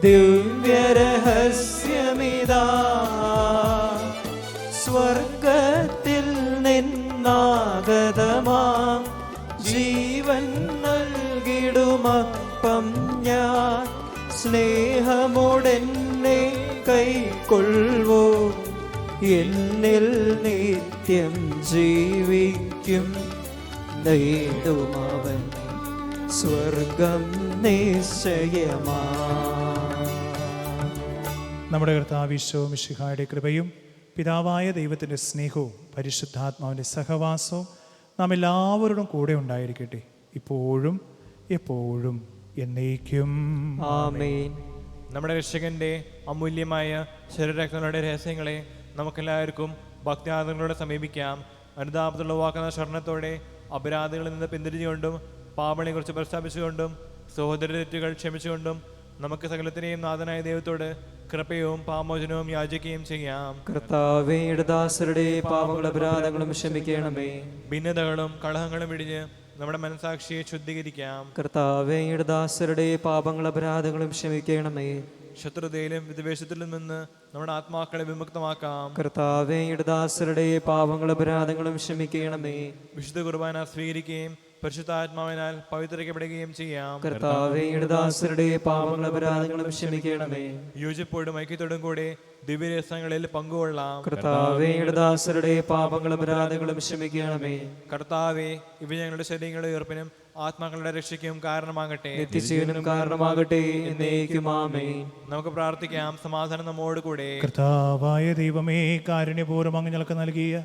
ദിവ്യരഹസ്യമിതാ, സ്വർഗത്തിൽ നിന്നാഗതമാം ജീവൻ നൽകിടുമപ്പം ഞാൻ, സ്നേഹമോടെന്നെ കൈക്കൊള്ളുവോ, എന്നിൽ നിത്യം ജീവിക്കും, നേടുമവൻ സ്വർഗം നിശ്ചയമാ. നമ്മുടെ കർത്താവീശോ മിശിഹായുടെ കൃപയും പിതാവായ ദൈവത്തിൻ്റെ സ്നേഹവും പരിശുദ്ധാത്മാവിൻ്റെ സഹവാസവും നാം എല്ലാവരോടും കൂടെ ഉണ്ടായിരിക്കട്ടെ, ഇപ്പോഴും എപ്പോഴും എന്നേക്കും. ആമേൻ. നമ്മുടെ രക്ഷകന്റെ അമൂല്യമായ ശരീരരക്തങ്ങളുടെ രഹസ്യങ്ങളെ നമുക്കെല്ലാവർക്കും ഭക്തിയാദങ്ങളോടെ സമീപിക്കാം. അനുതാപത്തുള്ള വാക്കുന്ന സ്വർണത്തോടെ അപരാധങ്ങളിൽ നിന്ന് പിന്തിരിഞ്ഞുകൊണ്ടും പാപങ്ങളെക്കുറിച്ച് പ്രസ്താവിച്ചുകൊണ്ടും സഹോദര തെറ്റുകൾ ക്ഷമിച്ചുകൊണ്ടും നമുക്ക് സകലത്തിനെയും നാഥനായ ദൈവത്തോട് കൃപയും പാമോചനവും യാചിക്കുകയും ചെയ്യാം. കർത്താവേ, ദാസരുടെ പാപങ്ങളും അപരാധങ്ങളും ക്ഷമിക്കണമേ. ഭിന്നതകളും കലഹങ്ങളും ഇടിഞ്ഞ് നമ്മുടെ മനസാക്ഷിയെ ശുദ്ധീകരിക്കാം. കർത്താവേ, ദാസരുടെ പാപങ്ങളും അപരാധങ്ങളും ക്ഷമിക്കണമേ. ശത്രുതയിലും വിദ്വേഷത്തിലും നിന്ന് നമ്മുടെ ആത്മാക്കളെ വിമുക്തമാക്കാം. കർത്താവേ, ദാസരുടെ പാപങ്ങളും അപരാധങ്ങളും ക്ഷമിക്കണമേ. വിശുദ്ധ കുർബാന സ്വീകരിക്കുകയും പരിശുദ്ധാത്മാവിനാൽ പവിത്രിക്കപ്പെടുകയും ചെയ്യാം. കർത്താവേ, ദാസരുടെ പാപങ്ങളും അപരാധങ്ങളും ക്ഷമിക്കണമേ. യോജിപ്പോടും ഐക്യത്തോടും കൂടെ ദിവ്യരഹസ്യങ്ങളിൽ പങ്കുകൊള്ളാം. കർത്താവേ, ദാസരുടെ പാപങ്ങളും അപരാധങ്ങളും ക്ഷമിക്കണമേ. കർത്താവേ, ഇവ ഞങ്ങളുടെ ശരീരങ്ങളുടെ ഉയർപ്പിനും ആത്മാക്കളുടെ രക്ഷയ്ക്കും കാരണമാകട്ടെ, നിത്യജീവനും കാരണമാകട്ടെ, എന്നേക്കും ആമേൻ. നമുക്ക് പ്രാർത്ഥിക്കാം. സമാധാനം നമ്മോട് കൂടെ. കർത്താവായ ദൈവമേ, കാരുണ്യപൂർവ്വം അങ്ങ് ഞങ്ങൾക്ക് നൽകിയ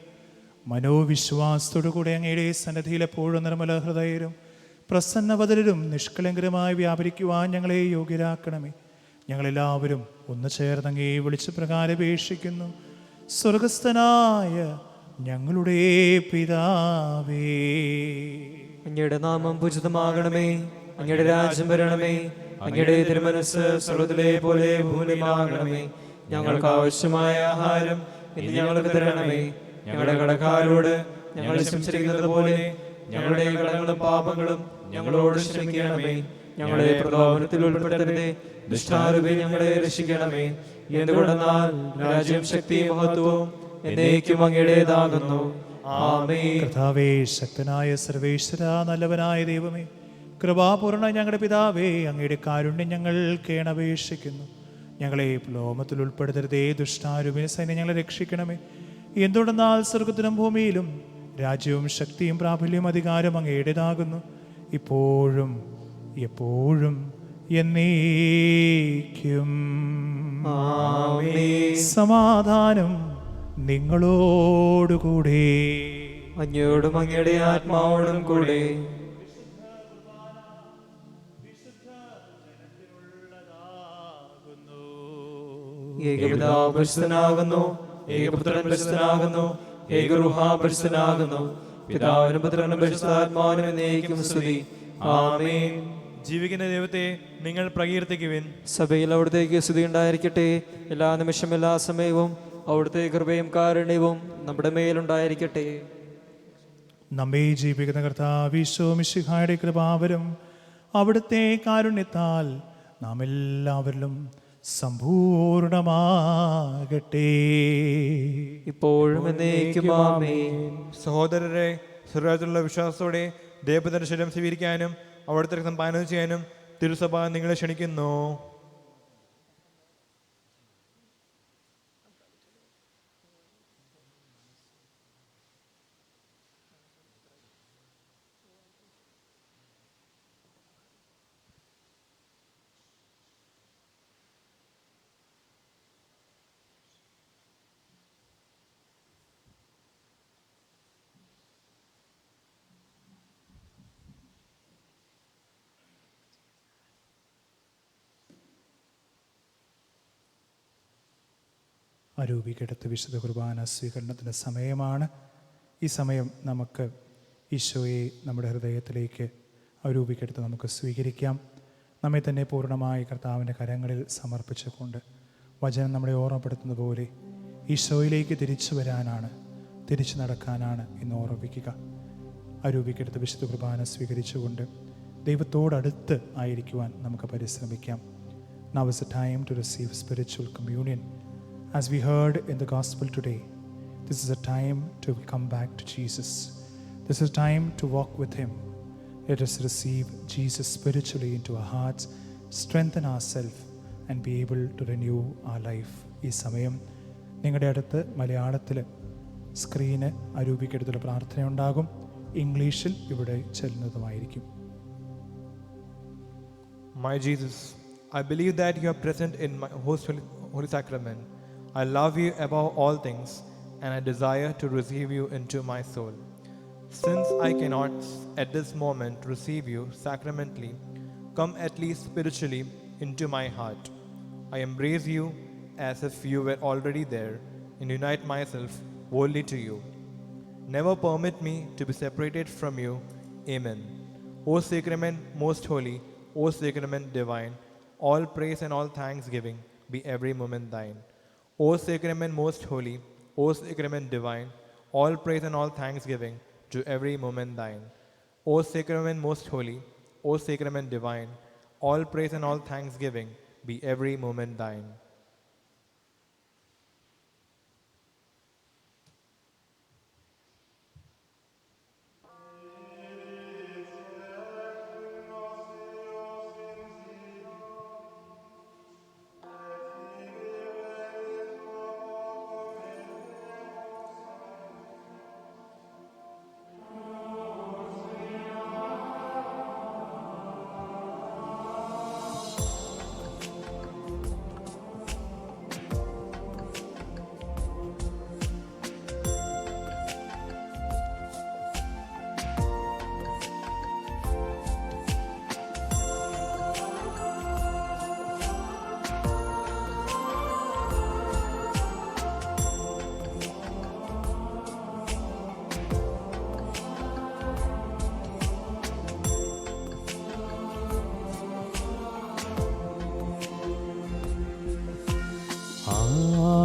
മനോവിശ്വാസത്തോടു കൂടെ അങ്ങയുടെ സന്നിധിയിൽ എപ്പോഴും നിർമ്മല ഹൃദയരും പ്രസന്നവദരും നിഷ്കളങ്കരമായി വ്യാപരിക്കുവാൻ ഞങ്ങളെ യോഗ്യരാക്കണമേ. ഞങ്ങളെല്ലാവരും ഒന്ന് ചേർന്നങ്ങേ വിളിച്ച് പ്രകാരപേക്ഷിക്കുന്നു. സ്വർഗസ്ഥനായ ഞങ്ങളുടെ പിതാവേ, അങ്ങയുടെ നാമം പൂജിതമാകണമേ, അങ്ങയുടെ രാജ്യം വരണമേ, അങ്ങയുടെ തിരുമനസ്സ് സ്വർഗ്ഗത്തിലെ പോലെ ഭൂമിയിലാകണമേ. ഞങ്ങൾക്ക് ആവശ്യമായ ആഹാരം ഇന്ന് ഞങ്ങൾക്ക് തരണമേ. ഞങ്ങളുടെ കടക്കാരോട് ഞങ്ങൾ ക്ഷമിച്ചിരിക്കുന്നത് പോലെ ഞങ്ങളുടെ കടങ്ങളും പാപങ്ങളും ഞങ്ങളോട് ക്ഷമിക്കണമേ. ഞങ്ങളെ പ്രലോഭനത്തിൽ ഉൾപ്പെടുത്തരുതേ, ദുഷ്ടാരൂപി ഞങ്ങളെ രക്ഷിക്കണമേ. എന്തുകൊണ്ടെന്നാൽ രാജ്യം ശക്തിയും മഹത്വവും എന്നേക്കും അങ്ങയുടേതാകുന്നു. ആമേൻ. കർത്താവേ, ശക്തനായ സർവേശ്വര, നല്ലവനായ ദൈവമേ, കൃപാപൂർണ്ണ ഞങ്ങളുടെ പിതാവേ, അങ്ങയുടെ കാരുണ്യം ഞങ്ങൾ കേണപേക്ഷിക്കുന്നു. ഞങ്ങളെ പ്രലോഭനത്തിൽ ഉൾപ്പെടുത്തരുതേ, ദുഷ്ടാരൂപിനെ സൈന്യം ഞങ്ങളെ രക്ഷിക്കണമേ. എന്തുകൊണ്ടെന്നാൽ സ്വർഗത്തിലും ഭൂമിയിലും രാജ്യവും ശക്തിയും പ്രാബല്യവും അധികാരം അങ്ങയുടേതാകുന്നു, ഇപ്പോഴും എപ്പോഴും എന്നേക്കും. സമാധാനം നിങ്ങളോടുകൂടെ. അങ്ങയോടും അങ്ങയുടെ ആത്മാവോടും കൂടെ. ഏകപിതാവ് പരിശുദ്ധനാകുന്നു, ഏകപുത്രൻ പരിശുദ്ധനാകുന്നു, ഏകരൂഹ പരിശുദ്ധനാകുന്നു. പിതാവിനും പുത്രനും പരിശുദ്ധാത്മാവിനും എന്നേക്കും സ്തുതി. ആമേൻ. ജീവിക്കുന്ന ദൈവത്തെ നിങ്ങൾ പ്രകീർത്തിക്കുവിൻ. സഭയിൽ അവിടുത്തേക്ക് സ്തുതി ഉണ്ടായിരിക്കട്ടെ. എല്ലാ നിമിഷം എല്ലാ സമയവും അവിടുത്തെ കൃപയും കാരുണ്യവും നമ്മുടെ മേലുണ്ടായിരിക്കട്ടെ. നമ്മെ ജീവിക്കുന്ന കർത്താവ് ഈശോ മിശിഹായുടെ കൃപാവരം അവിടുത്തെ കാരുണ്യത്താൽ നാം എല്ലാവരിലും സമ്പൂർണമാകട്ടെ. ഇപ്പോഴും എന്നേക്കും ആമേൻ. സഹോദരരെ, സ്വർഗ്ഗത്തിലുള്ള വിശ്വാസത്തോടെ ദൈവത്തിന്റെ ശരീരം സ്വീകരിക്കാനും അവിടുത്തെ രക്തം പാനം ചെയ്യാനും തിരുസഭ നിങ്ങളെ ക്ഷണിക്കുന്നു. അരൂപിക്കെടുത്ത് വിശുദ്ധ കുർബാന സ്വീകരണത്തിൻ്റെ സമയമാണ്. ഈ സമയം നമുക്ക് ഈശോയെ നമ്മുടെ ഹൃദയത്തിലേക്ക് അരൂപിക്കെടുത്ത് നമുക്ക് സ്വീകരിക്കാം. നമ്മെ തന്നെ പൂർണ്ണമായി കർത്താവിൻ്റെ കരങ്ങളിൽ സമർപ്പിച്ചുകൊണ്ട് വചനം നമ്മളെ ഓർമ്മപ്പെടുത്തുന്ന പോലെ ഈശോയിലേക്ക് തിരിച്ചു വരാനാണ്, തിരിച്ചു നടക്കാനാണ് ഇന്ന് ഓർമ്മിപ്പിക്കുക. അരൂപിക്കെടുത്ത് വിശുദ്ധ കുർബാന സ്വീകരിച്ചുകൊണ്ട് ദൈവത്തോടടുത്ത് ആയിരിക്കുവാൻ നമുക്ക് പരിശ്രമിക്കാം. Now is the time to receive spiritual communion. As we heard in the gospel today, this is a time to come back to Jesus. This is a time to walk with Him. Let us receive Jesus spiritually into our hearts, strengthen ourselves and be able to renew our life. ഈ സമയം നിങ്ങളുടെ അടുത്ത് മലയാളത്തിൽ screen അരൂപിക്കെടുത്തുള്ള പ്രാർത്ഥനയുണ്ടാകും. ഇംഗ്ലീഷിൽ ഇവിടെ ചെല്ലുന്നതുമായിരിക്കും. My Jesus, I believe that you are present in my holy sacrament. I love you above all things, and I desire to receive you into my soul. Since I cannot at this moment receive you sacramentally, come at least spiritually into my heart. I embrace you as if you were already there, and unite myself wholly to you. Never permit me to be separated from you. Amen. O sacrament most holy, O sacrament divine, all praise and all thanksgiving be every moment thine. O sacrament most holy, O sacrament divine, all praise and all thanksgiving to every moment thine. O sacrament most holy, O sacrament divine, all praise and all thanksgiving be every moment thine.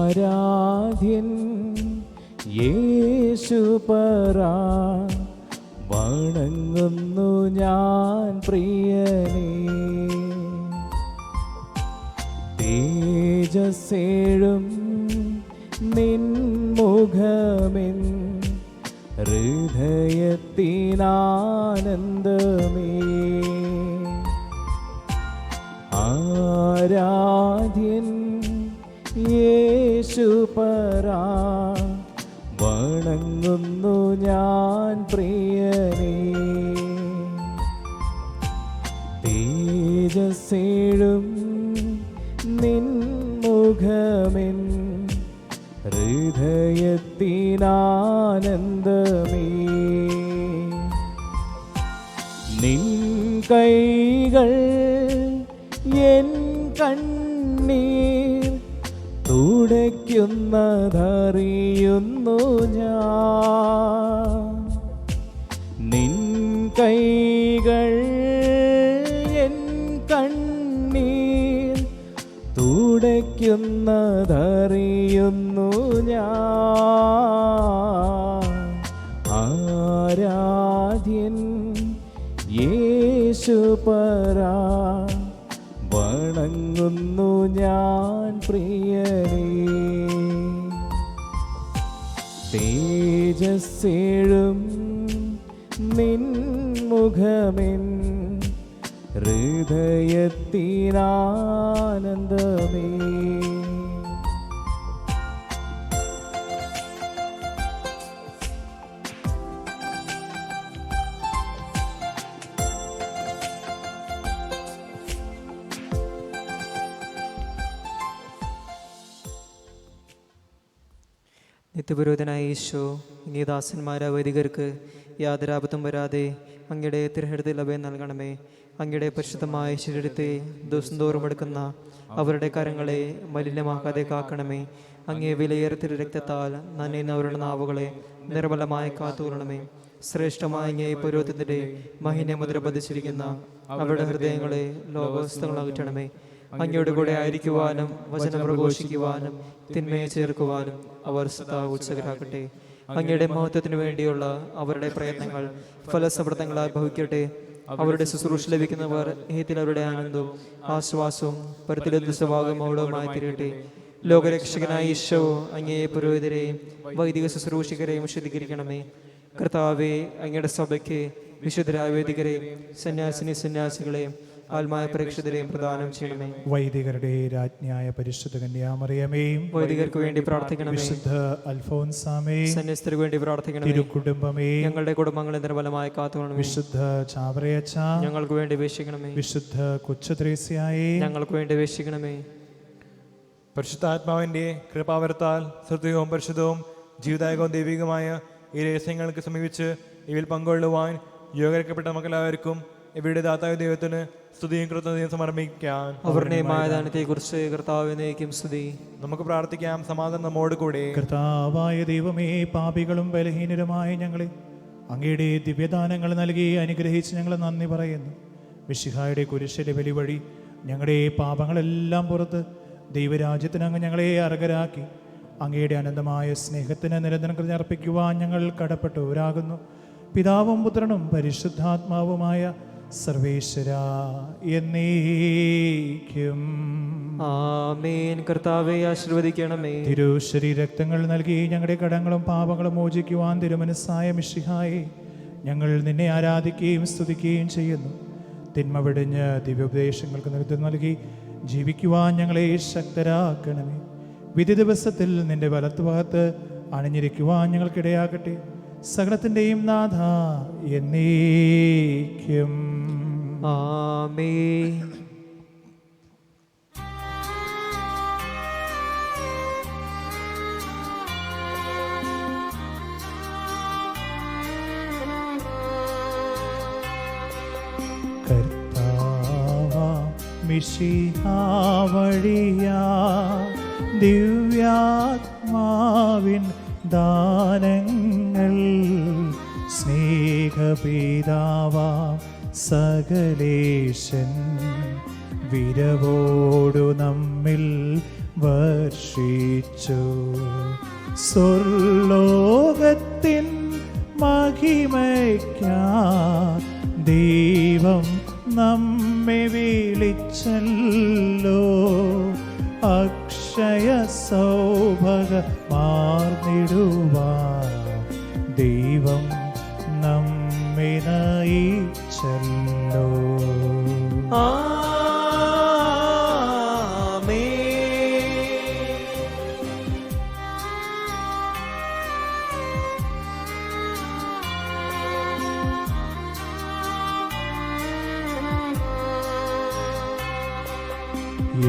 ആരാധ്യൻ യേശുപരാ, വണങ്ങുന്നു ഞാൻ പ്രിയനേ. തേജസ്സേഴും നിൻമുഖമെൻ ഹൃദയത്തിനാനന്ദമേ. ആരാധ്യൻ യേശുപരാ, വണങ്ങുന്നു ഞാൻ പ്രിയനേ. തേജസ്സേഴും നിൻമുഖമെൻ ഹൃദയത്തിനാനന്ദമേ. നിൻ കൈകൾ N കണ്ണീർ തുടയ്ക്കുന്നതറിയുന്നു ഞാൻ. നിൻ കൈകൾ എൻ കണ്ണീർ തുടയ്ക്കുന്നതറിയുന്നു ഞാൻ. ആരാധ്യൻ യേശുപരാ, വണങ്ങുന്നു ഞാൻ പ്രിയനേ. തേജസ്സേഴും നിൻമുഖമെൻ ഹൃദയത്തിനാനന്ദമേ. നിത്യപുരോഹിതനായ ഈശോ, ഇനി ദാസന്മാരായ വൈദികർക്ക് യാതൊരാപത്തും വരാതെ അങ്ങയുടെ തിരുഹൃദയ അഭയം നൽകണമേ. അങ്ങയുടെ പരിശുദ്ധമായ ശരീരത്തെ ദിവസം തോറും എടുക്കുന്ന അവരുടെ കരങ്ങളെ മലിനമാക്കാതെ കാക്കണമേ. അങ്ങേ വിലയേറിയ രക്തത്താൽ നനയുന്നവരുടെ നാവുകളെ നിർമ്മലമായി കാത്തുകൊള്ളണമേ. ശ്രേഷ്ഠമായ അങ്ങേ പുരോഹിതത്തിന്റെ മഹിന മുദ്ര പതിച്ചിരിക്കുന്ന അവരുടെ ഹൃദയങ്ങളെ ലോകവസ്തുക്കൾ അകറ്റണമേ. അങ്ങയുടെ കൂടെ ആയിരിക്കുവാനും വചനം പ്രഘോഷിക്കുവാനും തിന്മയെ ചേർക്കുവാനും അവർ സദാ ഉത്സുകരാകട്ടെ. അങ്ങയുടെ മഹത്വത്തിനു വേണ്ടിയുള്ള അവരുടെ പ്രയത്നങ്ങൾ ഫലസമൃദ്ധങ്ങളായി ഭവിക്കട്ടെ. അവരുടെ ശുശ്രൂഷ ലഭിക്കുന്നവർ ഏത്തിൽ അവരുടെ ആനന്ദവും ആശ്വാസവും പരിത്തിലെന്ന സ്വഭാവമൗളവുമായി തീരട്ടെ. ലോകരക്ഷകനായ ഈശോ, അങ്ങേ പുരോഹിതരെയും വൈദിക ശുശ്രൂഷികരെയും ശുദ്ധീകരിക്കണമേ. കർത്താവെ, അങ്ങയുടെ സഭയ്ക്ക് വിശുദ്ധരായ വൈദികരെയും സന്യാസിനികളെയും ആത്മായ പ്രേക്ഷിതരെയും പ്രദാനം ചെയ്യണമേ. വൈദികരുടെ രാജ്ഞിയായ പരിശുദ്ധ കന്യാമറിയമേയും വൈദികർക്ക് വേണ്ടി പ്രാർത്ഥിക്കണമേ. വിശുദ്ധ അൽഫോൻസാമേയും സന്യസ്തർക്ക് വേണ്ടി പ്രാർത്ഥിക്കണമേ. തിരുക്കുടുംബമേ, ഞങ്ങളുടെ കുടുംബങ്ങളെ നിർബലമായി കാത്തുകൊള്ളണമേ. വിശുദ്ധ ചാവറയച്ച, ഞങ്ങൾക്ക് വേണ്ടി അപേക്ഷിക്കണമേ. വിശുദ്ധ കൊച്ചുത്രേസ്യായേ, ഞങ്ങൾക്ക് വേണ്ടി അപേക്ഷിക്കണമേ. പരിശുദ്ധാത്മാവിൻ്റെ കൃപാവരത്താൽ സത്യവും പരിശുദ്ധവും ജീവദായകവും ദൈവികമായ ഈ രഹസ്യങ്ങൾക്ക് സമീപിച്ച് ഇവയിൽ പങ്കുകൊള്ളുവാൻ യോഗ്യരാക്കപ്പെട്ട മക്കളായവർക്കും ഇവരുടെ ദാതാവ് ദൈവത്തിന് സ്തുതിയും കൃതജ്ഞതയും സമർപ്പിക്കാൻ അവർണയമായ ദാനത്തെക്കുറിച്ച് കർത്താവിനേക്കും സ്തുതി. നമുക്ക് പ്രാർത്ഥിക്കാം. സമാധാനം നമ്മോട് കൂടെ. കർത്താവായ ദൈവമേ, പാപികളും ബലഹീനരുമായ ഞങ്ങളെ അങ്ങയുടെ ദിവ്യദാനങ്ങൾ നൽകി അനുഗ്രഹിച്ച് ഞങ്ങൾ നന്ദി പറയുന്നു. മിശിഹായുടെ കുരിശിലെ ബലി വഴി ഞങ്ങളുടെ പാപങ്ങളെല്ലാം പുറത്ത് ദൈവരാജ്യത്തിന് അങ്ങ് ഞങ്ങളെ അർഹരാക്കി. അങ്ങയുടെ അനന്തമായ സ്നേഹത്തിന് നിരന്തരം കൃതജ്ഞർപ്പിക്കുവാൻ ഞങ്ങൾ കടപ്പെട്ടവരാകുന്നു. പിതാവും പുത്രനും പരിശുദ്ധാത്മാവുമായ സർവേശ്വരാ എന്നേക്കും ആമേൻ. കർത്താവെ ആശീർവദിക്കണമേ. തിരുശരീരക്തങ്ങൾ നൽകി ഞങ്ങളുടെ കടങ്ങളും പാപങ്ങളും മോചിക്കുവാൻ തിരുമനസ്സായ മിശിഹായെ, ഞങ്ങൾ നിന്നെ ആരാധിക്കുകയും സ്തുതിക്കുകയും ചെയ്യുന്നു. തിന്മ വെടിഞ്ഞ് ദിവ്യോപദേശങ്ങൾക്ക് നേതൃത്വം നൽകി ജീവിക്കുവാൻ ഞങ്ങളെ ശക്തരാക്കണമേ. വിധി ദിവസത്തിൽ നിന്റെ വലത്തുഭാഗത്ത് അണിഞ്ഞിരിക്കുവാൻ ഞങ്ങൾക്കിടയാകട്ടെ. സകലത്തിൻ്റെയും നാഥ എന്നേക്കും ആമേൻ. കർത്താവാ മിശിഹാ വഴിയാ ദിവ്യാത്മാവിൻ ദാനങ്ങൾ സ്നേഹപിതാവാം സകലേശൻ വിരവോടു നമ്മിൽ വർഷിച്ചു. സ്വർലോകത്തിൻ മഹിമയ്ക്കാ ദൈവം നമ്മെ വിളിച്ചല്ലോ. അക്ഷയ സൗഭഗമാർന്നിടുവാൻ ദൈവം നമ്മെ നയിച്ചല്ലോ.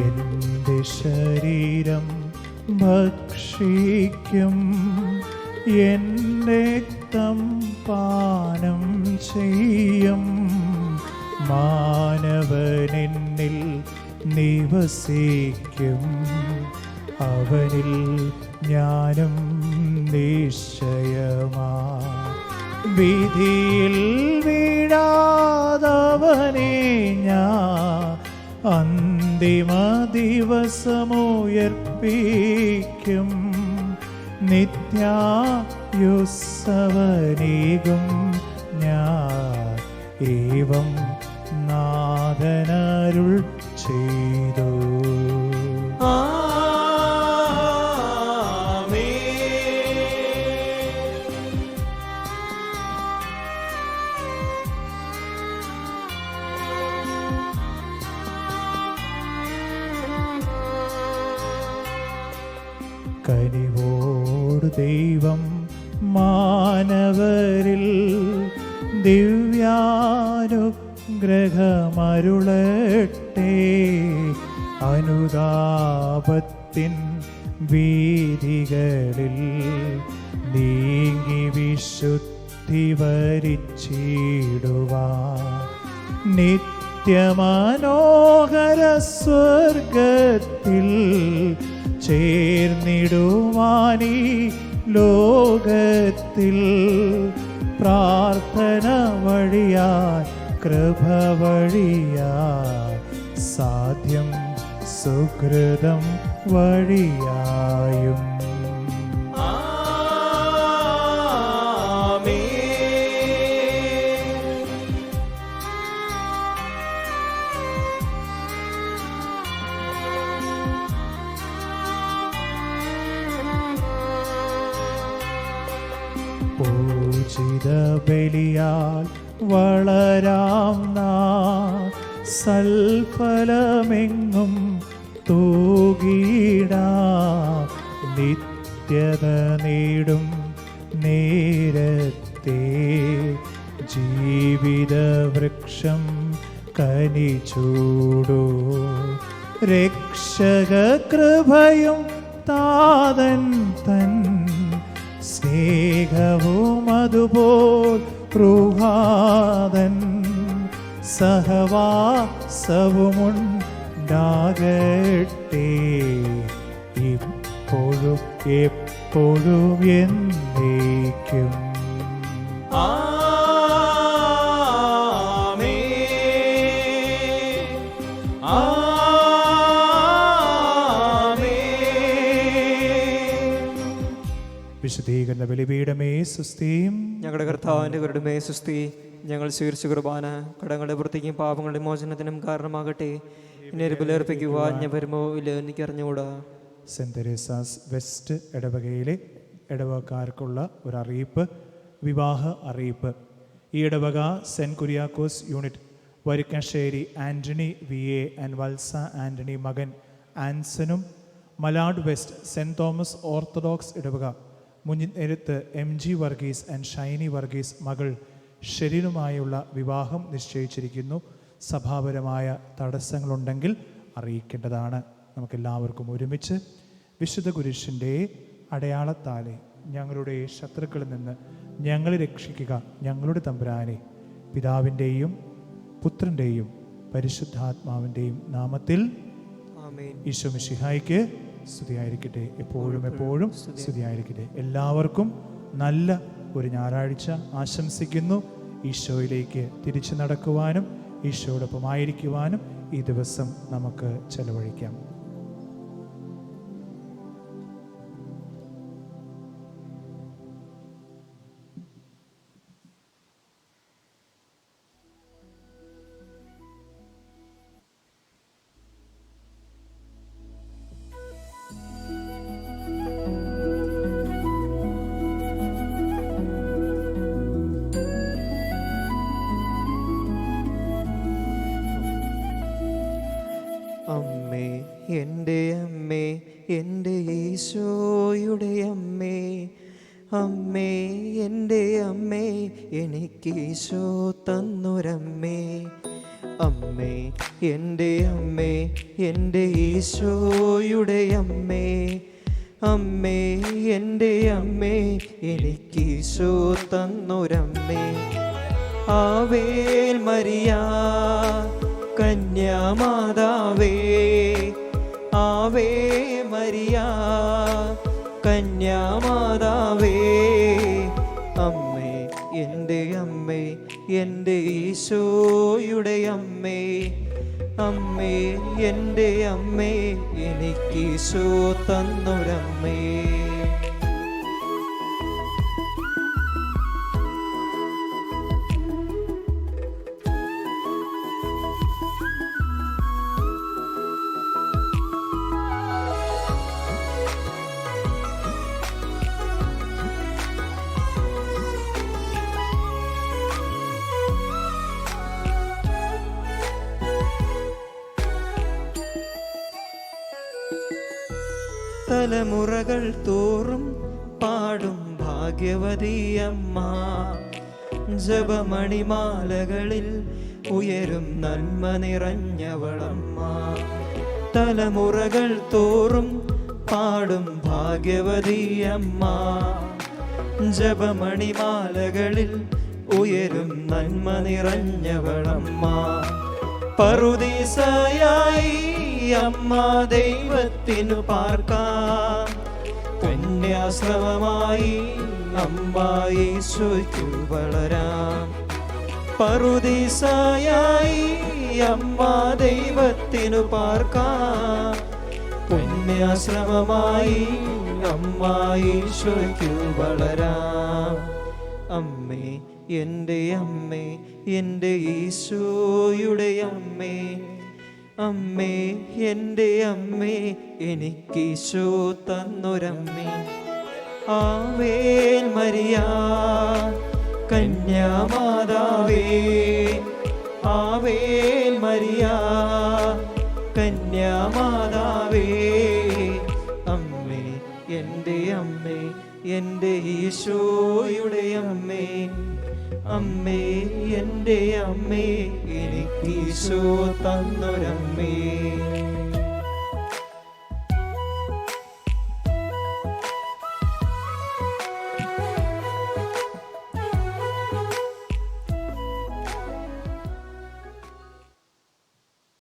എന്റെ ശരീരം ഭക്ഷിക്കും, എന്റെ രക്തം പാനം ചെയ്യും. മാനവനെന്നിൽ നിവസിക്കും, അവനിൽ ഞാനും നിശ്ചയമാ. വിധിയിൽ വീഴാതവനെ ഞാൻ അന്തിമ ദിവസമുയർപ്പിക്കും നിത്യായുസ്സവനീകും ഞാൻ ഏവം നാഥനരുൾ ചെയ്തു. കനിവോട് ദൈവം മാനവരിൽ ദിവ്യാനുഗ്രഹമരുളട്ടെ. അനുതാപത്തിൻ വീതികളിൽ നീങ്ങി വിശുദ്ധി വരിച്ചിടുവാൻ നിത്യമനോഹര സ്വർഗത്തിൽ ചേർന്നിടുവാനീ ലോകത്തിൽ പ്രാർത്ഥന വഴിയായി കൃപ വഴിയായി സാധ്യം സുകൃതം വഴിയായും. പൂജിത ബലിയാൽ വളരാം നാം സൽഫലമെങ്ങും തൂകിടാം. നിത്യത നേടും നേരത്തെ ജീവിത വൃക്ഷം കനിചൂടൂ. രക്ഷക കൃപയും താതൻ തൻ സ്നേഹവും അതുപോൽ റുഹാദൻ സഹവാസവുമുണ്ടാകട്ടെ ഇപ്പോഴും എപ്പോഴും എന്നേക്കും. വിശുദ്ധീകരണ ബലിപീഠമേ സുസ്തിയും. ഞങ്ങളുടെ കർത്താവിൻ്റെ കരുണമേ സുസ്തി. ഞങ്ങൾ സ്വീകരിച്ച കുർബാന കടങ്ങളുടെ വൃത്തിക്കും പാപങ്ങളുടെ മോചനത്തിനും കാരണമാകട്ടെ. ഇനി ബലിയർപ്പിക്കുവാൻ ഞാൻ വരുമോ ഇല്ല എനിക്ക് അറിഞ്ഞുകൂടാ. സെൻറ് തെരേസാസ് വെസ്റ്റ് ഇടവകയിലെ ഇടവകക്കാർക്കുള്ള ഒരു അറിയിപ്പ്, വിവാഹ അറിയിപ്പ്. ഈ ഇടവക saint Kuriakose unit Varikkassery Antony VA and Valsa Antony മകൻ ആൻസനും, Malad west saint Thomas Orthodox ഇടവക മുന്നിരുത്ത് MG വർഗീസ് ആൻഡ് ഷൈനി വർഗീസ് മകൾ ഷെരീനുമായുള്ള വിവാഹം നിശ്ചയിച്ചിരിക്കുന്നു. സഭാപരമായ തടസ്സങ്ങളുണ്ടെങ്കിൽ അറിയിക്കേണ്ടതാണ്. നമുക്കെല്ലാവർക്കും ഒരുമിച്ച് വിശുദ്ധ കുരിശിൻ്റെ അടയാളത്താലെ ഞങ്ങളുടെ ശത്രുക്കളിൽ നിന്ന് ഞങ്ങളെ രക്ഷിക്കുക ഞങ്ങളുടെ തമ്പുരാനെ. പിതാവിൻ്റെയും പുത്രൻ്റെയും പരിശുദ്ധാത്മാവിൻ്റെയും നാമത്തിൽ ആമേൻ. ഈശോ മിശിഹായ്ക്ക് സ്തുതിയായിരിക്കട്ടെ, എപ്പോഴും എപ്പോഴും സ്തുതിയായിരിക്കട്ടെ. എല്ലാവർക്കും നല്ല ഒരു ഞായറാഴ്ച ആശംസിക്കുന്നു. ഈശോയിലേക്ക് തിരിച്ചു നടക്കുവാനും ഈശോയോടൊപ്പം ആയിരിക്കുവാനും ഈ ദിവസം നമുക്ക് ചെലവഴിക്കാം. അമ്മേ, എൻ്റെ അമ്മേ, എൻ്റെ ഈശോയുടെ അമ്മേ, അമ്മേ, എൻ്റെ അമ്മേ, എനിക്ക് ഈശോ തന്നൊരമ്മേ. അമ്മേ, എൻ്റെ അമ്മേ, എൻ്റെ ഈശോയുടെ അമ്മേ, അമ്മേ, എൻ്റെ അമ്മേ, എനിക്ക് ഈശോ തന്നൊരമ്മേ. ആവേൽ മരിയ കന്യാമാതാവേ, ആവേ മരിയ കന്യാമാതാവേ. അമ്മേ, എൻ്റെ അമ്മേ, എൻ്റെ ഈശോയുടെ അമ്മേ, അമ്മേ എൻ്റെ അമ്മേ എനിക്കീശോ തന്നൊരമ്മേ. തലമുറകൾ തോറും പാടും ഭാഗ്യവതിയമ്മ, ജപമണിമാലകളിൽ ഉയരും നന്മ നിറഞ്ഞവളമ്മ. തലമുറകൾ തോറും പാടും ഭാഗ്യവതിയമ്മ, ജപമണിമാലകളിൽ ഉയരും നന്മ നിറഞ്ഞവളമ്മ. പറുദീസയായി അമ്മ ദൈവത്തിനു പാർക്കാം, പുണ്യാശ്രമമായി അമ്മ യേശുയ്ക്കു വളരാം. പറുദീസയായി അമ്മ ദൈവത്തിനു പാർക്കാം, പുണ്യാശ്രമമായി അമ്മ യേശുയ്ക്കു വളരാം. അമ്മേ എൻ്റെ അമ്മേ എൻ്റെ ഈശോയുടെ അമ്മേ, അമ്മേ എൻ്റെ അമ്മേ എനിക്കീശോ തന്നൊരമ്മേ. ആവേൽ മരിയ കന്യാമാതാവേ, ആവേൽ മരിയ കന്യാമാതാവേ. അമ്മേ എൻ്റെ അമ്മേ എൻ്റെ ഈശോയുടെ അമ്മേ, അമ്മേ എൻ്റെ അമ്മേ എനിക്കീശോ തന്നൊരമ്മേ.